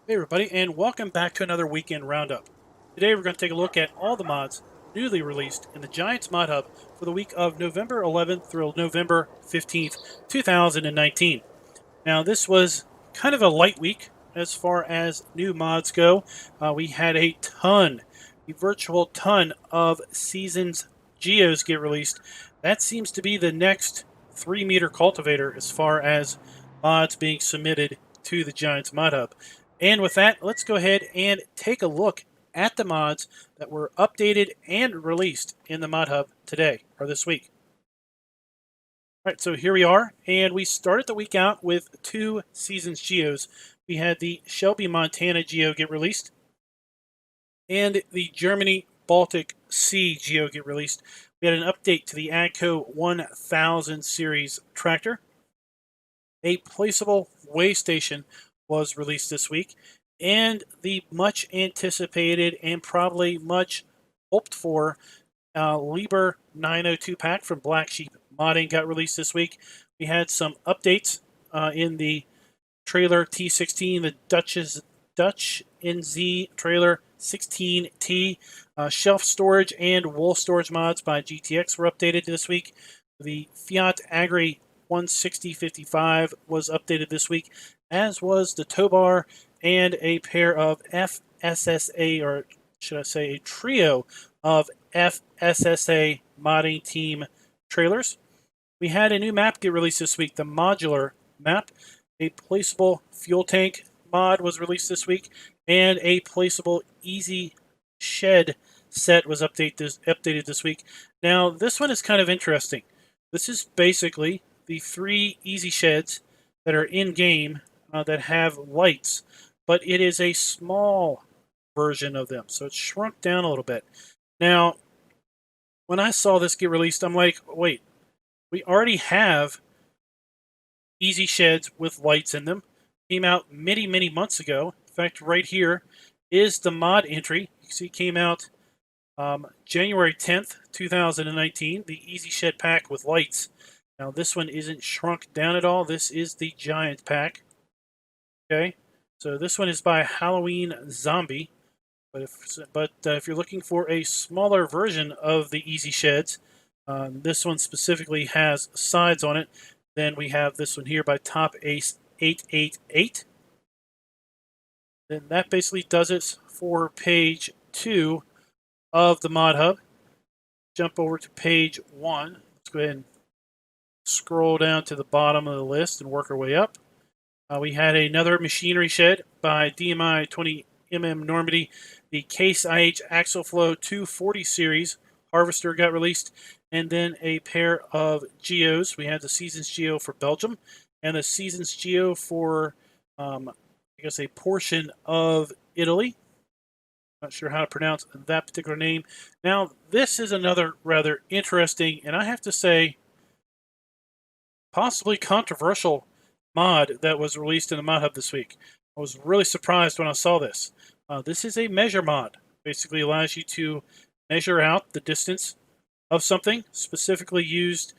Hey everybody, and welcome back to another weekend roundup. Today we're going to take a look at all the mods newly released in the Giants Mod Hub for the week of November 11th through November 15th, 2019. Now this was kind of a light week as far as new mods go. We had a virtual ton of Seasons Geos get released. That seems to be the next 3-meter cultivator as far as mods being submitted to the Giants Mod Hub. And with that, let's go ahead and take a look at the mods that were updated and released in the Mod Hub today, or this week. All right, so here we are, and we started the week out with 2 Seasons Geos. We had the Shelby, Montana Geo get released, and the Germany Baltic Sea Geo get released. We had an update to the AGCO 1000 series tractor. A placeable weigh station was released this week, and the much anticipated and probably much hoped for Liebherr 902 pack from Black Sheep Modding got released this week. We had some updates in the trailer T16, the Dutch NZ trailer 16T. Shelf storage and wool storage mods by GTX were updated this week. The Fiat Agri 16055 was updated this week, as was the tow bar and a pair of FSSA, or should I say a trio of FSSA modding team trailers. We had a new map get released this week, the modular map. A placeable fuel tank mod was released this week, and a placeable EasyShed set was updated this week. Now, this one is kind of interesting. This is basically the 3 EasySheds that are in-game that have lights, but it is a small version of them, so it's shrunk down a little bit. Now, when I saw this get released, I'm like, wait, we already have EasySheds with lights in them. Came out many, many months ago. In fact, right here is the mod entry. You can see it came out January 10th, 2019, the EasyShed pack with lights. Now, this one isn't shrunk down at all. This is the giant pack. Okay, so this one is by Halloween Zombie. But if you're looking for a smaller version of the EasySheds, this one specifically has sides on it. Then we have this one here by Top Ace 888. Then that basically does it for page 2 of the Mod Hub. Jump over to page 1. Let's go ahead and scroll down to the bottom of the list and work our way up. We had another machinery shed by DMI 20mm Normandy. The Case IH Axial-Flow 240 series harvester got released, and then a pair of Geos. We had the Seasons Geo for Belgium and the Seasons Geo for, I guess, a portion of Italy. Not sure how to pronounce that particular name. Now, this is another rather interesting, and I have to say, possibly controversial mod that was released in the Mod Hub this week. I was really surprised when I saw this. This is a measure mod. Basically allows you to measure out the distance of something, specifically used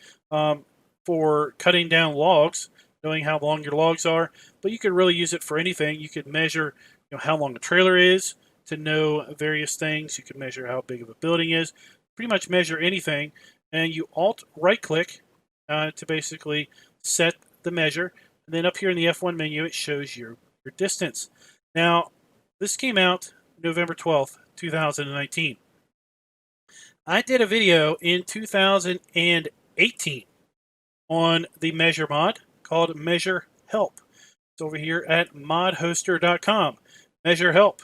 for cutting down logs, knowing how long your logs are. But you could really use it for anything. You could measure, how long the trailer is to know various things. You could measure how big of a building is. Pretty much measure anything, and you Alt right click to basically set the measure. And then up here in the F1 menu, it shows your distance. Now, this came out November 12th, 2019. I did a video in 2018 on the measure mod called Measure Help. It's over here at modhoster.com. Measure Help.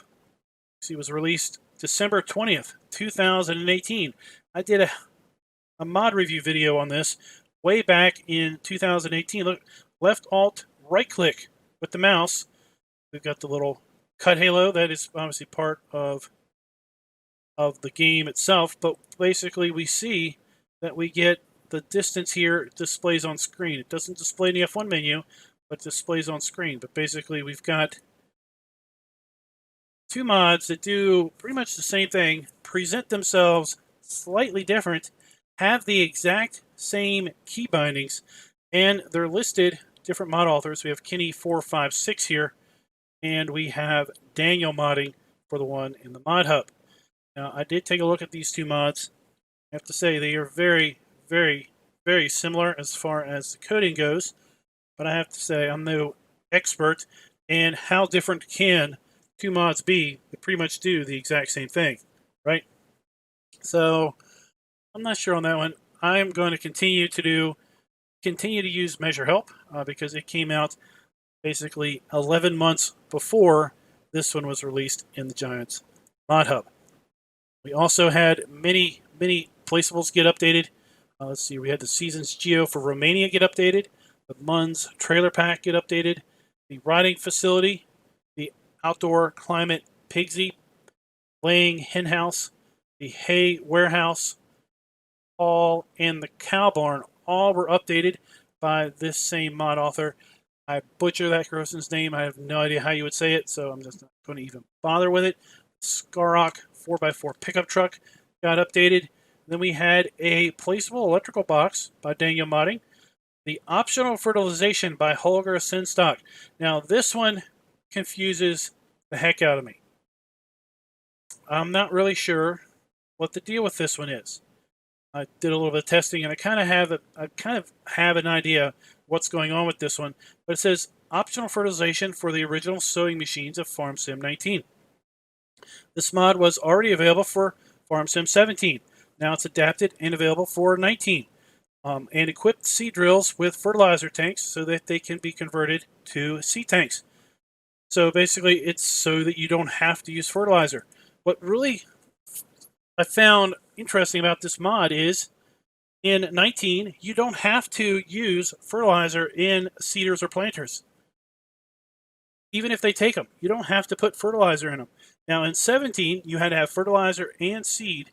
See, it was released December 20th, 2018. I did a mod review video on this way back in 2018. Look, left Alt, right click with the mouse. We've got the little cut halo. That is obviously part of the game itself, but basically we see that we get the distance here displays on screen. It doesn't display in the F1 menu, but displays on screen. But basically we've got 2 mods that do pretty much the same thing, present themselves slightly different, have the exact same key bindings, and they're listed different mod authors. We have Kenny456 here, and we have Daniel modding for the one in the mod hub. Now, I did take a look at these two mods. I have to say they are very, very, very similar as far as the coding goes, but I have to say I'm no expert in how different can two mods be that pretty much do the exact same thing, right? So I'm not sure on that one. I'm going to continue to use Measure Help because it came out basically 11 months before this one was released in the Giants mod hub. We also had many placeables get updated. Let's see, we had the Seasons Geo for Romania get updated, the Munz trailer pack get updated, the riding facility, the outdoor climate Pigsy, laying hen house, the hay warehouse, all and the cow barn all were updated by this same mod author. I butcher that person's name. I have no idea how you would say it, so I'm just not going to even bother with it. Skarrock 4x4 pickup truck got updated. Then we had a placeable electrical box by Daniel Modding. The optional fertilization by Holger Sinstock. Now, this one confuses the heck out of me. I'm not really sure what the deal with this one is. I did a little bit of testing, and I kind of have an idea what's going on with this one. But it says optional fertilization for the original sowing machines of FarmSim 19. This mod was already available for FarmSim 17. Now it's adapted and available for 19. And equipped seed drills with fertilizer tanks so that they can be converted to seed tanks. So basically, it's so that you don't have to use fertilizer. What really I found interesting about this mod is in 19, you don't have to use fertilizer in seeders or planters. Even if they take them, you don't have to put fertilizer in them. Now in 17, you had to have fertilizer and seed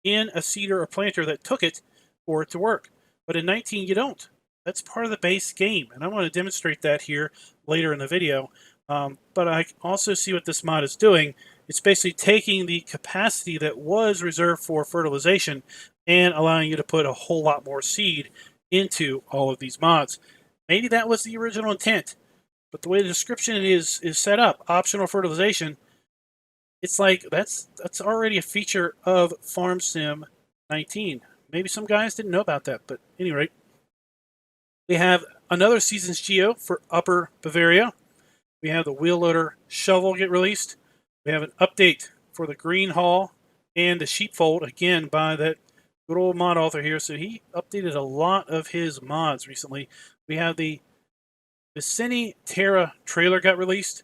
in a seeder or planter that took it for it to work. But in 19, you don't. That's part of the base game, and I want to demonstrate that here later in the video. But I also see what this mod is doing. It's basically taking the capacity that was reserved for fertilization and allowing you to put a whole lot more seed into all of these mods. Maybe that was the original intent, but the way the description is set up, optional fertilization, it's like that's already a feature of FarmSim 19. Maybe some guys didn't know about that, but at any rate, we have another Seasons Geo for Upper Bavaria. We have the Wheelloader Shovel get released. We have an update for the Green Hall and the Sheepfold, again by that good old mod author here. So he updated a lot of his mods recently. We have the Visini Tetra trailer got released.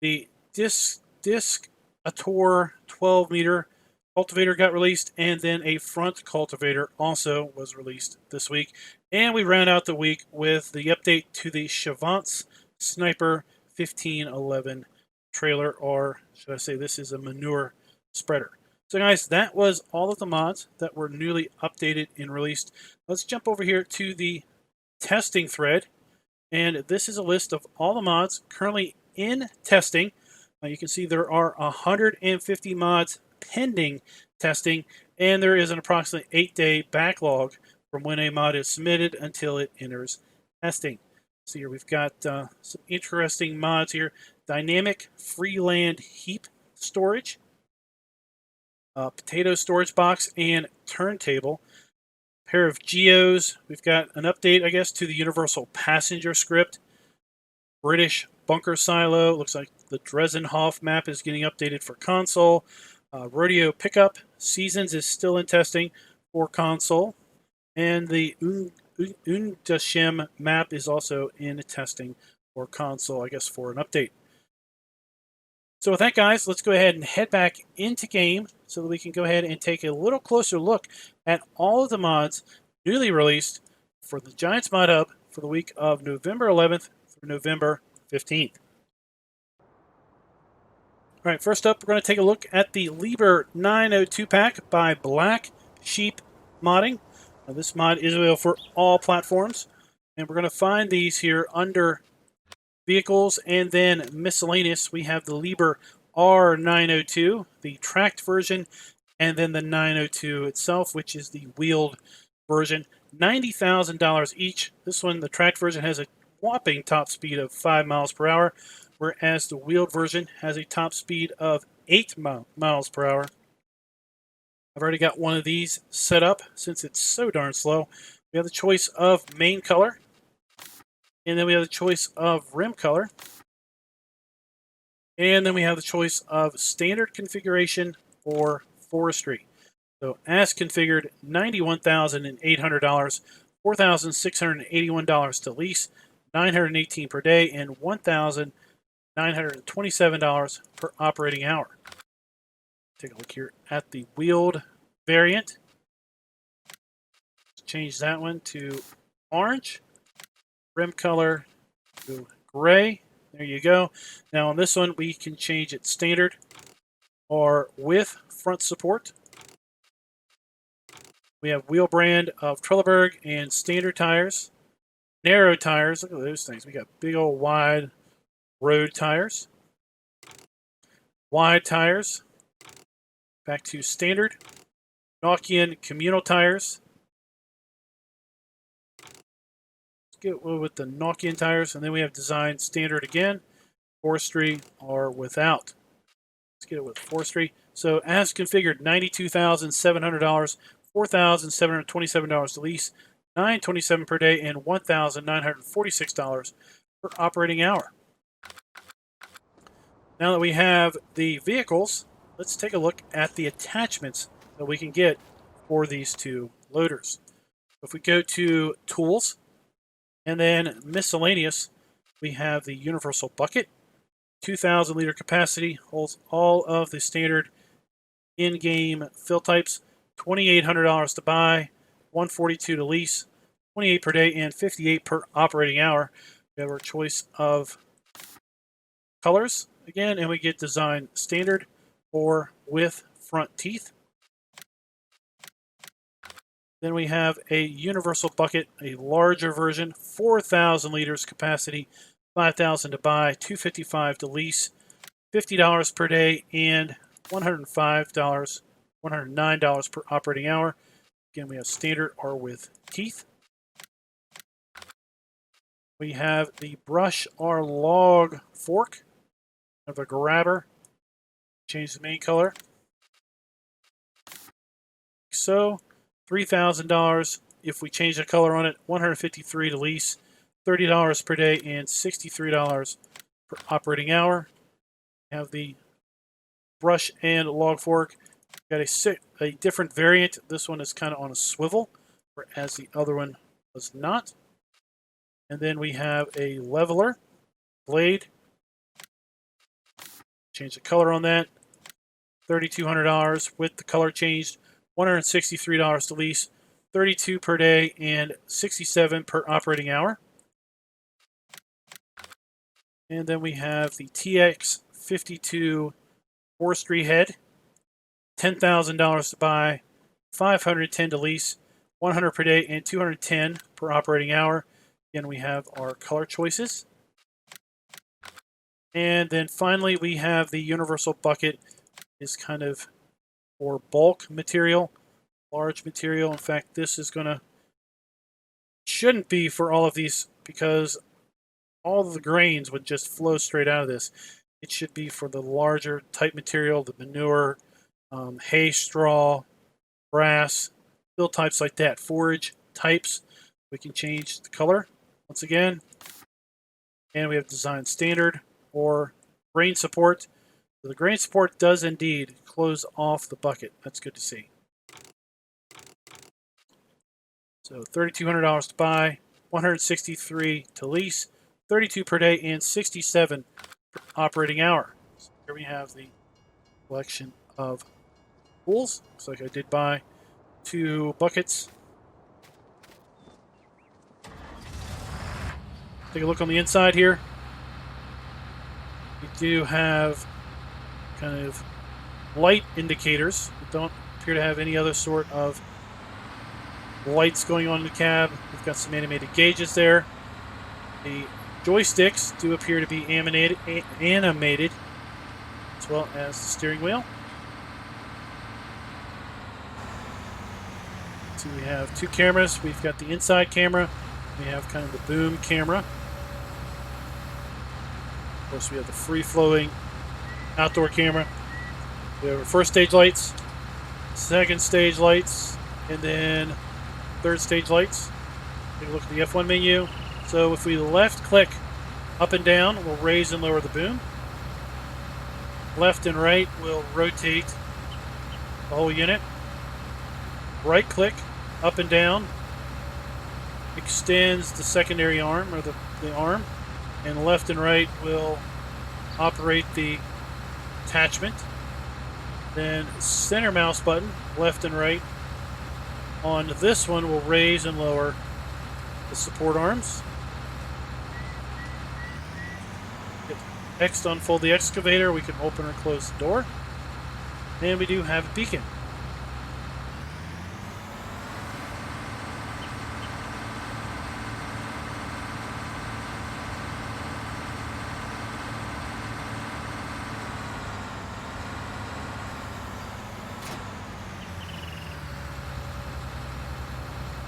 The Diskator 12-meter cultivator got released, and then a front cultivator also was released this week. And we round out the week with the update to the Chavance Sniper 1511 trailer, or should I say this is a manure spreader. So guys, that was all of the mods that were newly updated and released. Let's jump over here to the testing thread, and this is a list of all the mods currently in testing. You can see there are 150 mods pending testing, and there is an approximately 8-day backlog from when a mod is submitted until it enters testing. So here we've got some interesting mods here. Dynamic Freeland Heap Storage, Potato Storage Box, and Turntable. Pair of Geos. We've got an update, I guess, to the Universal Passenger script. British Bunker Silo. Looks like the Dresdenhof map is getting updated for console. Rodeo Pickup Seasons is still in testing for console. And the Undashem map is also in testing for console, I guess, for an update. So with that, guys, let's go ahead and head back into game so that we can go ahead and take a little closer look at all of the mods newly released for the Giants Mod Hub for the week of November 11th through November 15th. All right, first up, we're going to take a look at the Liebherr 902 pack by Black Sheep Modding. Now, this mod is available for all platforms, and we're going to find these here under Vehicles, and then Miscellaneous. We have the Liebherr R902, the tracked version, and then the 902 itself, which is the wheeled version. $90,000 each. This one, the tracked version, has a whopping top speed of 5 miles per hour, whereas the wheeled version has a top speed of 8 miles per hour. I've already got one of these set up since it's so darn slow. We have the choice of main color, and then we have the choice of rim color, and then we have the choice of standard configuration or forestry. So as configured, $91,800, $4,681 to lease, $918 per day, and $1,927 per operating hour. Take a look here at the wheeled variant. Let's change that one to orange. Rim color to gray. There you go. Now on this one, we can change it standard or with front support. We have wheel brand of Trelleborg and standard tires. Narrow tires. Look at those things. We got big old wide road tires. Wide tires. Back to standard. Nokian communal tires. Let's get with the Nokian tires. And then we have design standard again. Forestry or without. Let's get it with forestry. So as configured, $92,700, $4,727 to lease, $927 per day, and $1,946 per operating hour. Now that we have the vehicles, let's take a look at the attachments that we can get for these two loaders. If we go to Tools and then Miscellaneous, we have the Universal Bucket. 2,000 liter capacity, holds all of the standard in-game fill types. $2,800 to buy, $142 to lease, $28 per day, and $58 per operating hour. We have our choice of colors again, and we get design standard or with front teeth. Then we have a universal bucket, a larger version, 4,000 liters capacity, $5,000 to buy, $255 to lease, $50 per day, and $109 per operating hour. Again, we have standard or with teeth. We have the brush or log fork of a grabber. Change the main color. So, $3,000 if we change the color on it, $153 to lease, $30 per day, and $63 per operating hour. We have the brush and log fork. Got a different variant. This one is kind of on a swivel, whereas the other one was not. And then we have a leveler blade. Change the color on that. $3,200 with the color changed. $163 to lease, $32 per day, and $67 per operating hour. And then we have the TX52 forestry head. $10,000 to buy, $510 to lease, $100 per day, and $210 per operating hour. Again, we have our color choices. And then finally, we have the universal bucket. Is kind of for bulk material, large material. In fact, this is shouldn't be for all of these because all of the grains would just flow straight out of this. It should be for the larger type material, the manure, hay, straw, grass, fill types like that, forage types. We can change the color once again. And we have design standard or grain support. So the grain support does indeed close off the bucket. That's good to see. So $3,200 to buy, $163 to lease, $32 per day, and $67 per operating hour. So here we have the collection of tools. Looks like I did buy 2 buckets. Take a look on the inside here. We do have kind of light indicators that don't appear to have any other sort of lights going on in the cab. We've got some animated gauges there. The joysticks do appear to be animated as well as the steering wheel. So we have 2 cameras. We've got the inside camera. We have kind of the boom camera. course, we have the free-flowing outdoor camera. We have our first stage lights, second stage lights, and then third stage lights. Take a look at the F1 menu. So if we left click up and down, we'll raise and lower the boom. Left and right will rotate the whole unit. Right click up and down extends the secondary arm, or the arm, and left and right will operate the attachment. Then center mouse button, left and right, on this one will raise and lower the support arms. Hit X to unfold the excavator. We can open or close the door. And we do have a beacon.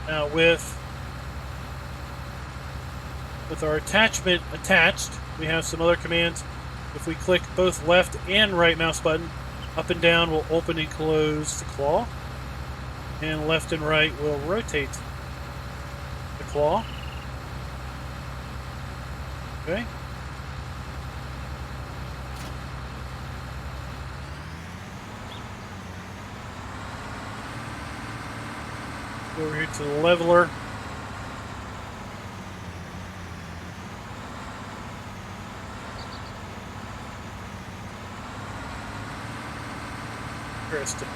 Now with our attachment attached, we have some other commands. If we click both left and right mouse button, up and down will open and close the claw, and left and right will rotate the claw. Okay. Go over here to the leveler. Interesting.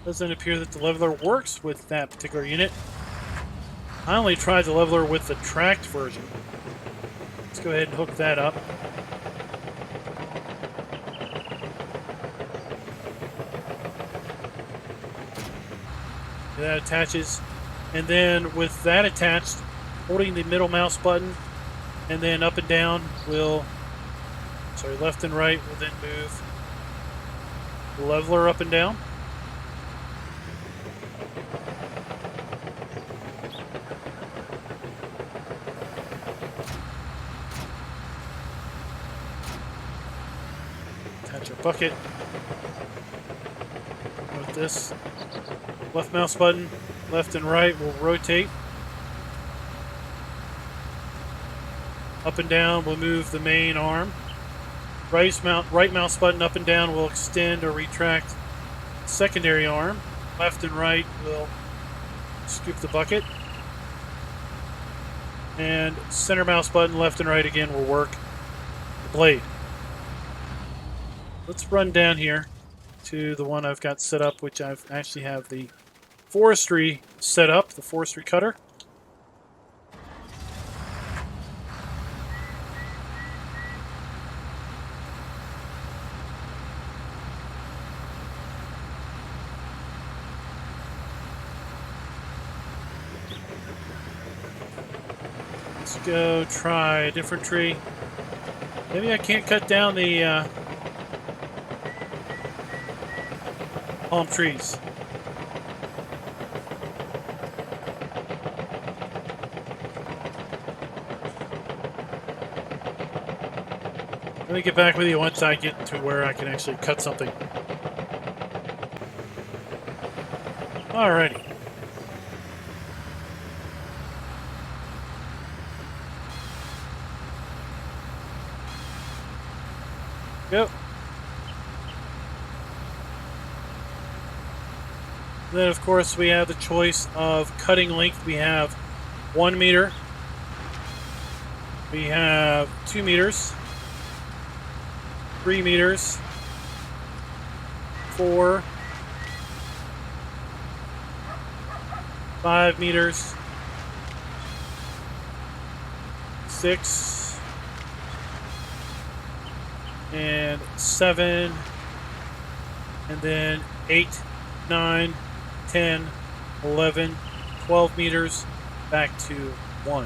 Doesn't appear that the leveler works with that particular unit. I only tried the leveler with the tracked version. Let's go ahead and hook that up. That attaches, and then with that attached, holding the middle mouse button and then up and down will, left and right will then move the leveler up and down. Attach a bucket with this. Left mouse button, left and right will rotate. Up and down will move the main arm. Right mouse button up and down will extend or retract secondary arm. Left and right will scoop the bucket. And center mouse button, left and right again, will work the blade. Let's run down here to the one I've got set up, which I've actually have the forestry set up, the forestry cutter. Let's go try a different tree. Maybe I can't cut down the palm trees. Let me get back with you once I get to where I can actually cut something. Alrighty. Yep. Then, of course, we have the choice of cutting length. We have 1 meter. We have 2 meters. 3 meters. 4. 5 meters. 6. And 7. And then 8, 9, 10, 11, 12 meters, back to 1.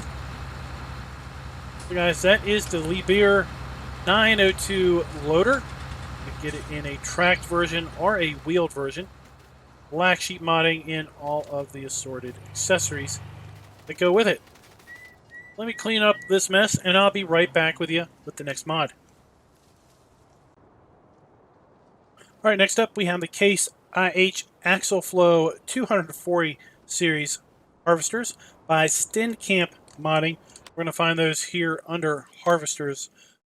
So guys, that is the Liebherr 902 loader. You can get it in a tracked version or a wheeled version. Black sheet modding in all of the assorted accessories that go with it. Let me clean up this mess, and I'll be right back with you with the next mod. All right, next up we have the Case IH Axial-Flow 240 series harvesters by Stenkamp Modding. We're going to find those here under harvesters.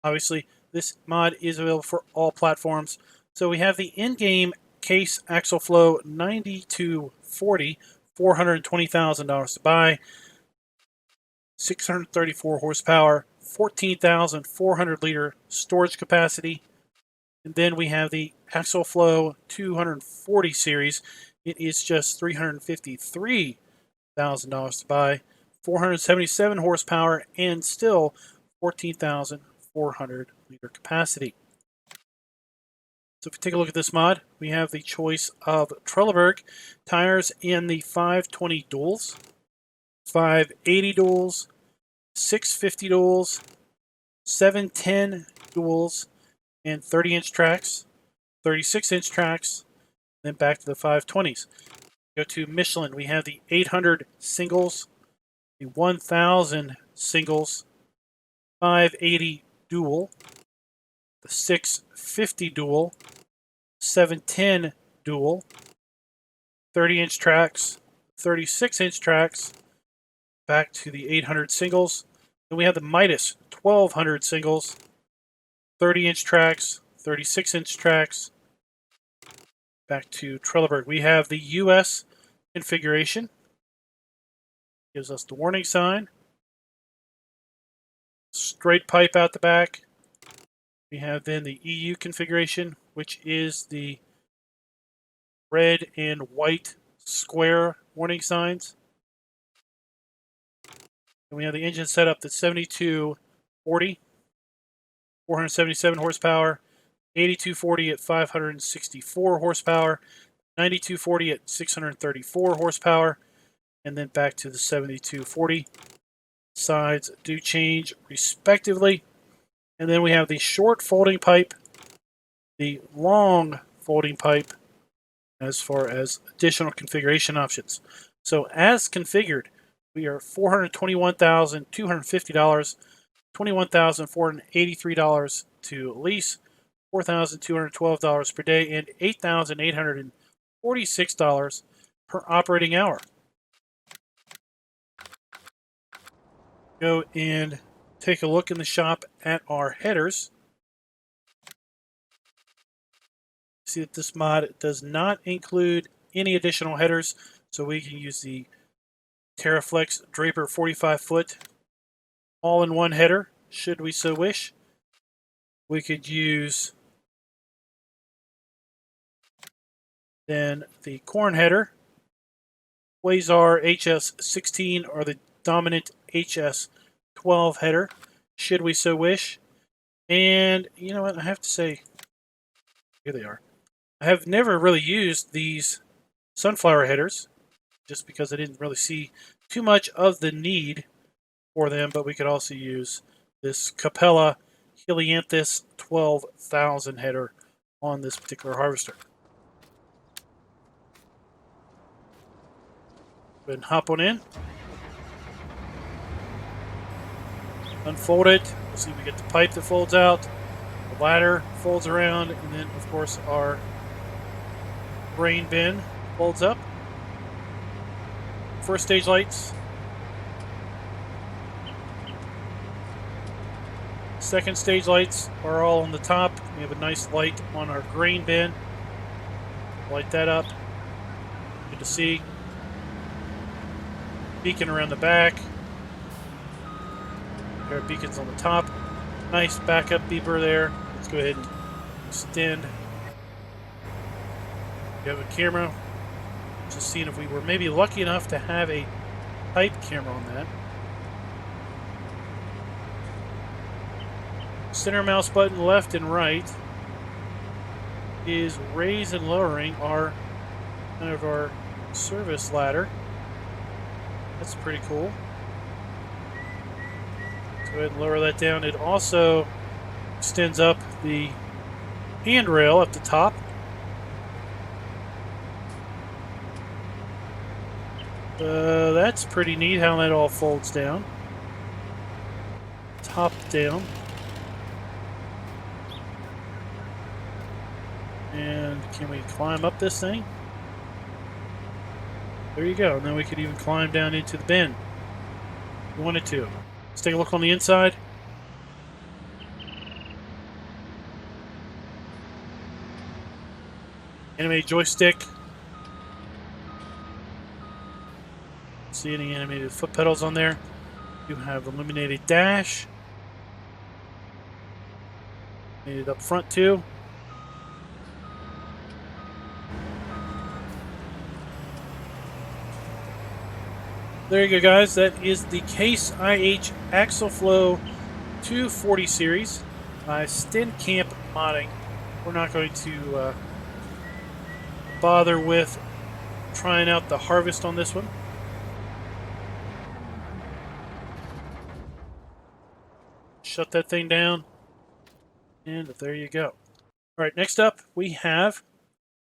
Obviously, this mod is available for all platforms. So we have the in-game Case Axial-Flow 9240, $420,000 to buy, 634 horsepower, 14,400 liter storage capacity. And then we have the Axial-Flow 240 series. It is just $353,000 to buy, 477 horsepower, and still 14,400 liter capacity. So if we take a look at this mod, we have the choice of Trelleborg tires in the 520 duals, 580 duals, 650 duals, 710 duals, and 30-inch tracks, 36-inch tracks, then back to the 520s. Go to Michelin. We have the 800 singles, the 1000 singles, 580 dual, the 650 dual, 710 dual, 30-inch tracks, 36-inch tracks, back to the 800 singles. Then we have the Midas 1200 singles, 30-inch tracks, 36-inch tracks, back to Trelleborg. We have the US configuration. Gives us the warning sign. Straight pipe out the back. We have then the EU configuration, which is the red and white square warning signs. And we have the engine set up at 7240, 477 horsepower, 8240 at 564 horsepower, 9240 at 634 horsepower, and then back to the 7240. Sides do change respectively. And then we have the short folding pipe, the long folding pipe, as far as additional configuration options. So as configured, we are $421,250, $21,483 to lease, $4,212 per day, and $8,846 per operating hour. Go and take a look in the shop at our headers. See that this mod does not include any additional headers, so we can use the TerraFlex Draper 45-foot all-in-one header, should we so wish. We could use then the corn header, Quasar HS16 or the dominant HS12 header, should we so wish. And you know what, I have to say, here they are. I have never really used these sunflower headers, just because I didn't really see too much of the need for them, but we could also use this Capella Helianthus 12,000 header on this particular harvester. Go ahead and hop on in. Unfold it. We'll see we get the pipe that folds out, the ladder folds around, and then of course our grain bin folds up. First stage lights. Second stage lights are all on the top. We have a nice light on our grain bin. Light that up. Good to see. Beacon around the back. Pair of beacons on the top. Nice backup beeper there. Let's go ahead and extend. We have a camera. Just seeing if we were maybe lucky enough to have a pipe camera on that. Center mouse button left and right is raise and lowering our kind of our service ladder. That's pretty cool. Let's go ahead and lower that down. It also extends up the handrail at the top. That's pretty neat how that all folds down. top down. And can we climb up this thing? There you go. And then we could even climb down into the bin if we wanted to. Let's take a look on the inside. Animated joystick. See any animated foot pedals on there. You have illuminated dash. Made it up front too. There you go, guys. That is the Case IH Axial-Flow 240 series by Stenkamp Modding. We're not going to bother with trying out the harvest on this one. Shut that thing down. And there you go. All right, next up we have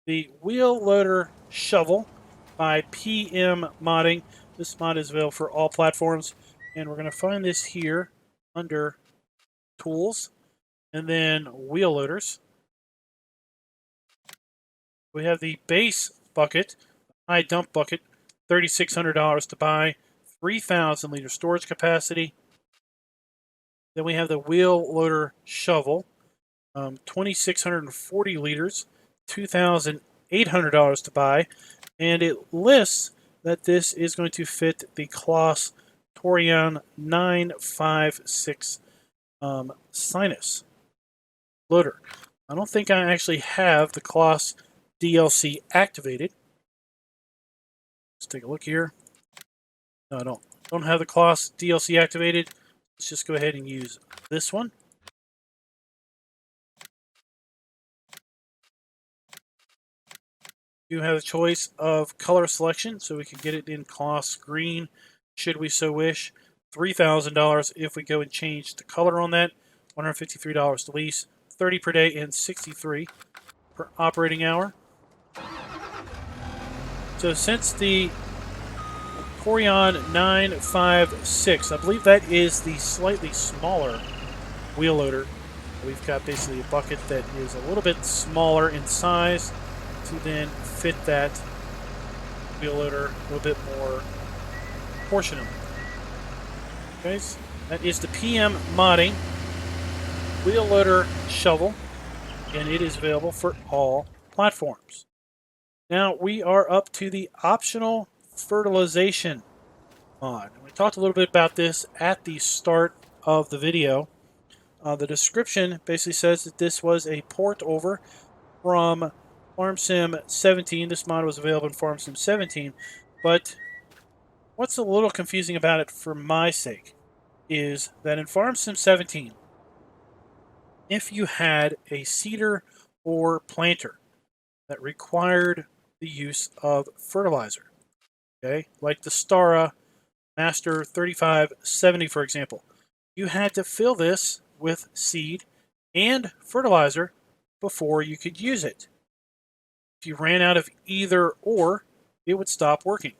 the Wheelloader Shovel by PM Modding. This mod is available for all platforms, and we're going to find this here under Tools, and then Wheel Loaders. We have the base bucket, high dump bucket, $3,600 to buy, 3,000 liter storage capacity. Then we have the Wheelloader Shovel, 2,640 liters, $2,800 to buy, and it lists that this is going to fit the Kloss Torion 956 Sinus loader. I don't think I actually have the Kloss DLC activated. Let's take a look here. No, I don't have the Kloss DLC activated. Let's just go ahead and use this one. You have a choice of color selection, so we can get it in Kloss green, should we so wish. $3,000 if we go and change the color on that. $153 to lease, 30 per day, and 63 per operating hour. So since the Torion 956, I believe that is the slightly smaller wheel loader. We've got basically a bucket that is a little bit smaller in size to then fit that wheel loader a little bit more proportionally. Okay, so that is the PM Modding Wheelloader Shovel, and it is available for all platforms. Now we are up to the optional fertilization mod. We talked a little bit about this at the start of the video. The description basically says that this was a port over from FarmSim 17. This mod was available in FarmSim 17, but what's a little confusing about it for my sake is that in FarmSim 17, if you had a seeder or planter that required the use of fertilizer, okay, like the Stara Master 3570, for example, you had to fill this with seed and fertilizer before you could use it. If you ran out of either or, it would stop working. If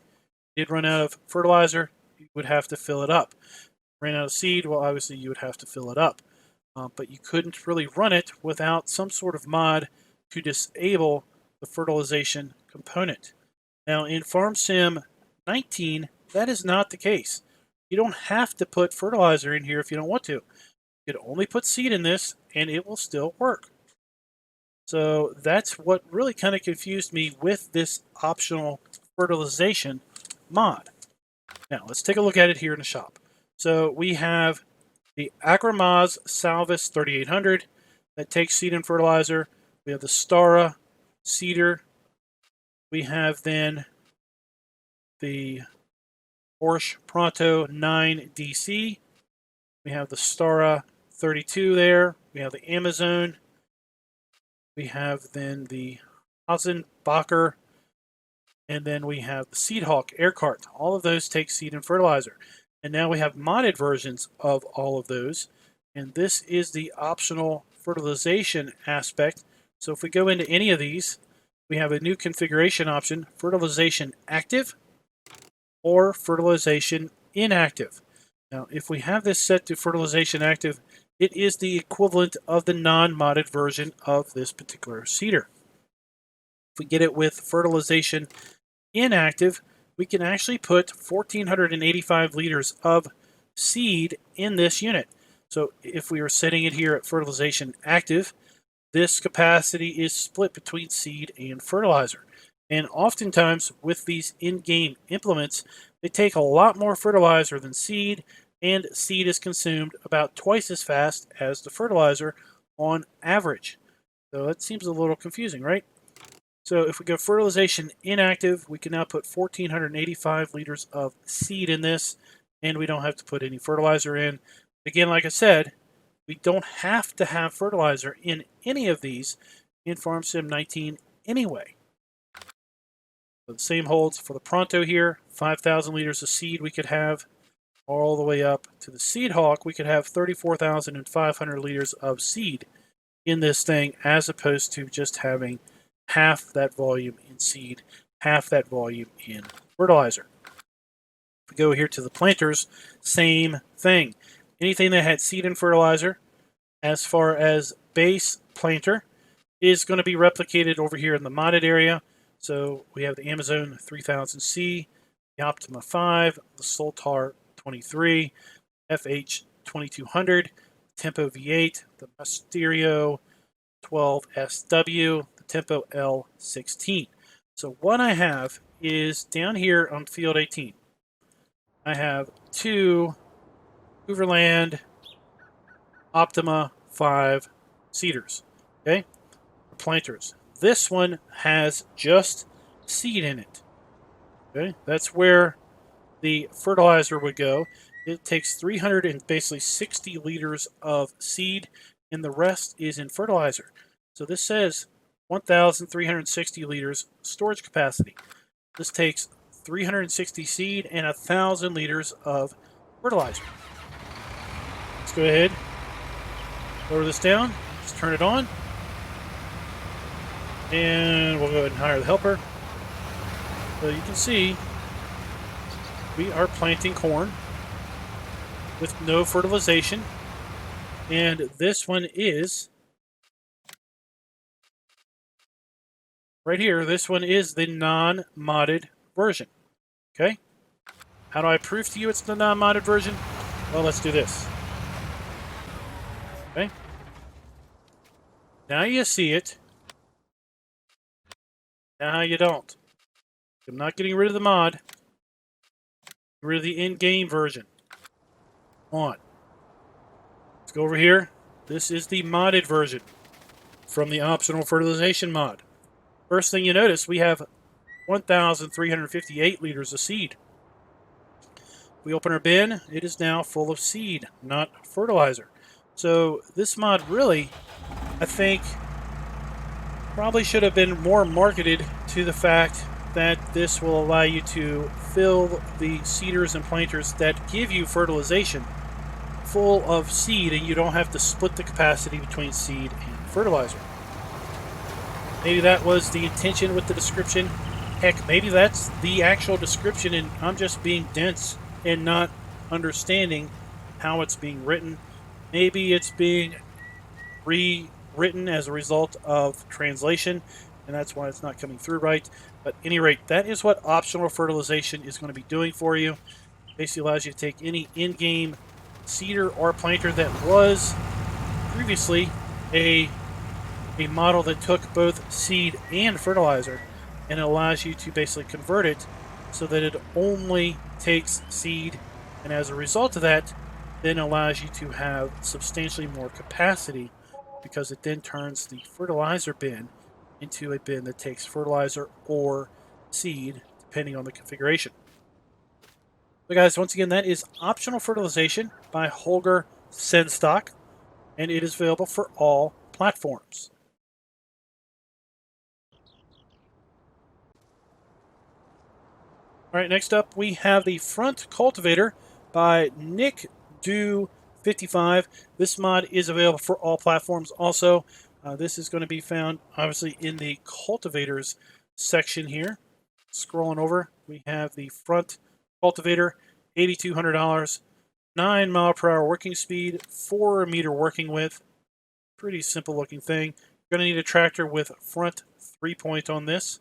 you did run out of fertilizer, you would have to fill it up. Ran out of seed, well, obviously you would have to fill it up. But you couldn't really run it without some sort of mod to disable the fertilization component. Now in FarmSim 19, that is not the case. You don't have to put fertilizer in here if you don't want to. You can only put seed in this and it will still work. So that's what really kind of confused me with this optional fertilization mod. Now let's take a look at it here in the shop. So we have the Agrimaz Salvis 3800 that takes seed and fertilizer. We have the Stara Seeder. We have then the Porsche Pronto 9 DC. We have the Stara 32 there. We have the Amazon. We have then the Hasenbacher. And then we have the Seedhawk Air Cart. All of those take seed and fertilizer. And now we have modded versions of all of those. And this is the optional fertilization aspect. So if we go into any of these, we have a new configuration option, fertilization active or fertilization inactive. Now, if we have this set to fertilization active, it is the equivalent of the non-modded version of this particular seeder. If we get it with fertilization inactive, we can actually put 1,485 liters of seed in this unit. So if we were setting it here at fertilization active, this capacity is split between seed and fertilizer. And oftentimes with these in-game implements, they take a lot more fertilizer than seed, and seed is consumed about twice as fast as the fertilizer on average. So that seems a little confusing, right? So if we go fertilization inactive, we can now put 1,485 liters of seed in this, and we don't have to put any fertilizer in. Again, like I said, we don't have to have fertilizer in any of these in Farm Sim 19 anyway. So the same holds for the Pronto here, 5,000 liters of seed we could have, all the way up to the Seed Hawk, we could have 34,500 liters of seed in this thing, as opposed to just having half that volume in seed, half that volume in fertilizer. If we go here to the planters, same thing. Anything that had seed and fertilizer, as far as base planter, is going to be replicated over here in the modded area. So we have the Amazon 3000C, the Optima 5, the Soltar 23, FH 2200, Tempo V8, the Mysterio 12SW, the Tempo L16. So what I have is down here on field 18, I have two Overland Optima 5 seeders, okay, planters. This one has just seed in it, okay. That's where the fertilizer would go. It takes 360 liters of seed, and the rest is in fertilizer. So this says 1,360 liters storage capacity. This takes 360 seed and 1,000 liters of fertilizer. Let's go ahead, lower this down, let's turn it on, and we'll go ahead and hire the helper. So you can see we are planting corn with no fertilization, and this one is right here. This one is the non-modded version. Okay, how do I prove to you it's the non-modded version? Well, let's do this. Okay, now you see it, now you don't. I'm not getting rid of the mod, get rid of the in-game version. On. Let's go over here. This is the modded version from the optional fertilization mod. First thing you notice, we have 1,358 liters of seed. We open our bin, it is now full of seed, not fertilizer. So this mod really, I think, probably should have been more marketed to the fact that this will allow you to fill the seeders and planters that give you fertilization full of seed, and you don't have to split the capacity between seed and fertilizer. Maybe that was the intention with the description. Heck, maybe that's the actual description and I'm just being dense and not understanding how it's being written. Maybe it's being rewritten as a result of translation, and that's why it's not coming through right. But at any rate, that is what optional fertilization is going to be doing for you. Basically allows you to take any in-game seeder or planter that was previously a model that took both seed and fertilizer, and it allows you to basically convert it so that it only takes seed, and as a result of that, then allows you to have substantially more capacity, because it then turns the fertilizer bin into a bin that takes fertilizer or seed, depending on the configuration. So guys, once again, that is Optional Fertilization by Holger Senstock, and it is available for all platforms. All right, next up we have the Front Cultivator by Nick Do 55. This mod is available for all platforms also. This is going to be found obviously in the cultivators section here. Scrolling over, we have the Front Cultivator, $8,200. 9 mile per hour working speed, 4 meter working width. Pretty simple looking thing. You're going to need a tractor with front 3-point on this.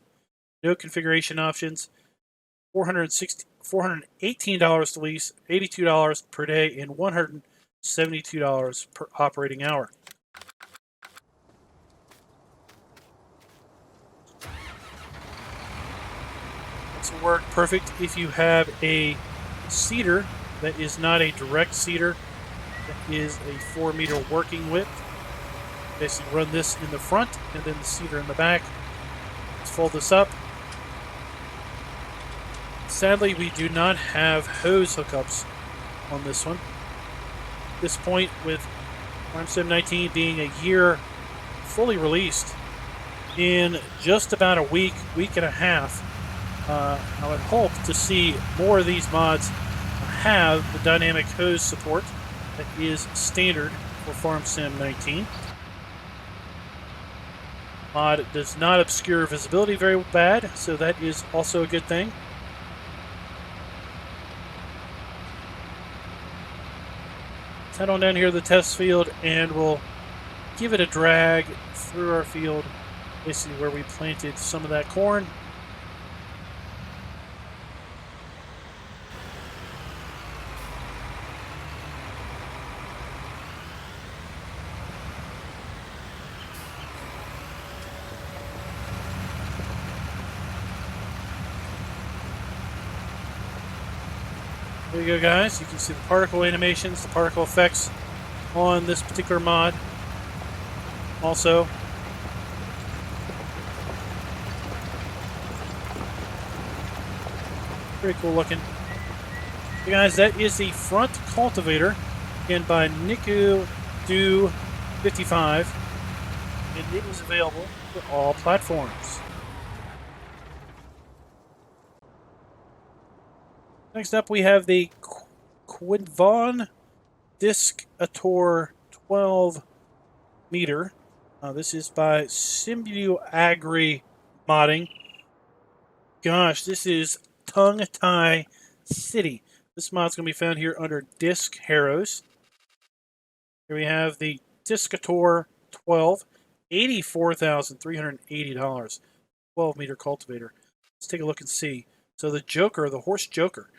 No configuration options. $418 to lease, $82 per day, and $172 per operating hour. This will work perfect if you have a seeder that is not a direct seeder, that is a 4-meter working width. Basically run this in the front and then the seeder in the back. Let's fold this up. Sadly, we do not have hose hookups on this one. At this point, with FS19 being a year fully released, in just about a week and a half, I would hope to see more of these mods have the dynamic hose support that is standard for Farm Sim 19. Mod does not obscure visibility very bad, so that is also a good thing. Let's head on down here to the test field and we'll give it a drag through our field, basically where we planted some of that corn. There you go, guys. You can see the particle animations, the particle effects on this particular mod. Also, pretty cool looking. Hey guys, that is the front cultivator, again by Niku Do 55, and it is available for all platforms. Next up, we have the Quivogne Diskator 12 meter. This is by Simbu Agri Modding. Gosh, this is Tongue Tie City. This mod's going to be found here under Disc Harrows. Here we have the Diskator 12, $84,380, 12-meter cultivator. Let's take a look and see. So the Joker, the horse Joker,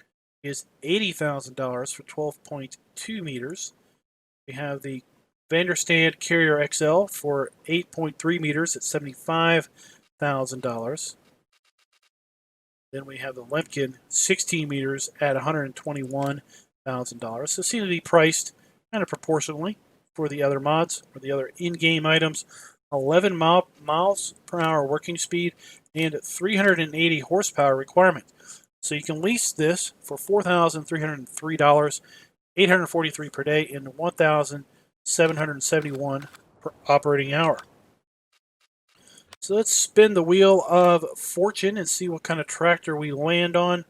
is $80,000 for 12.2 meters. We have the Vanderstand Carrier XL for 8.3 meters at $75,000. Then we have the Lemkin 16 meters at $121,000. So it seems to be priced kind of proportionally for the other mods or the other in-game items. 11 miles per hour working speed and 380 horsepower requirement. So you can lease this for $4,303, $843 per day, and $1,771 per operating hour. So let's spin the wheel of fortune and see what kind of tractor we land on.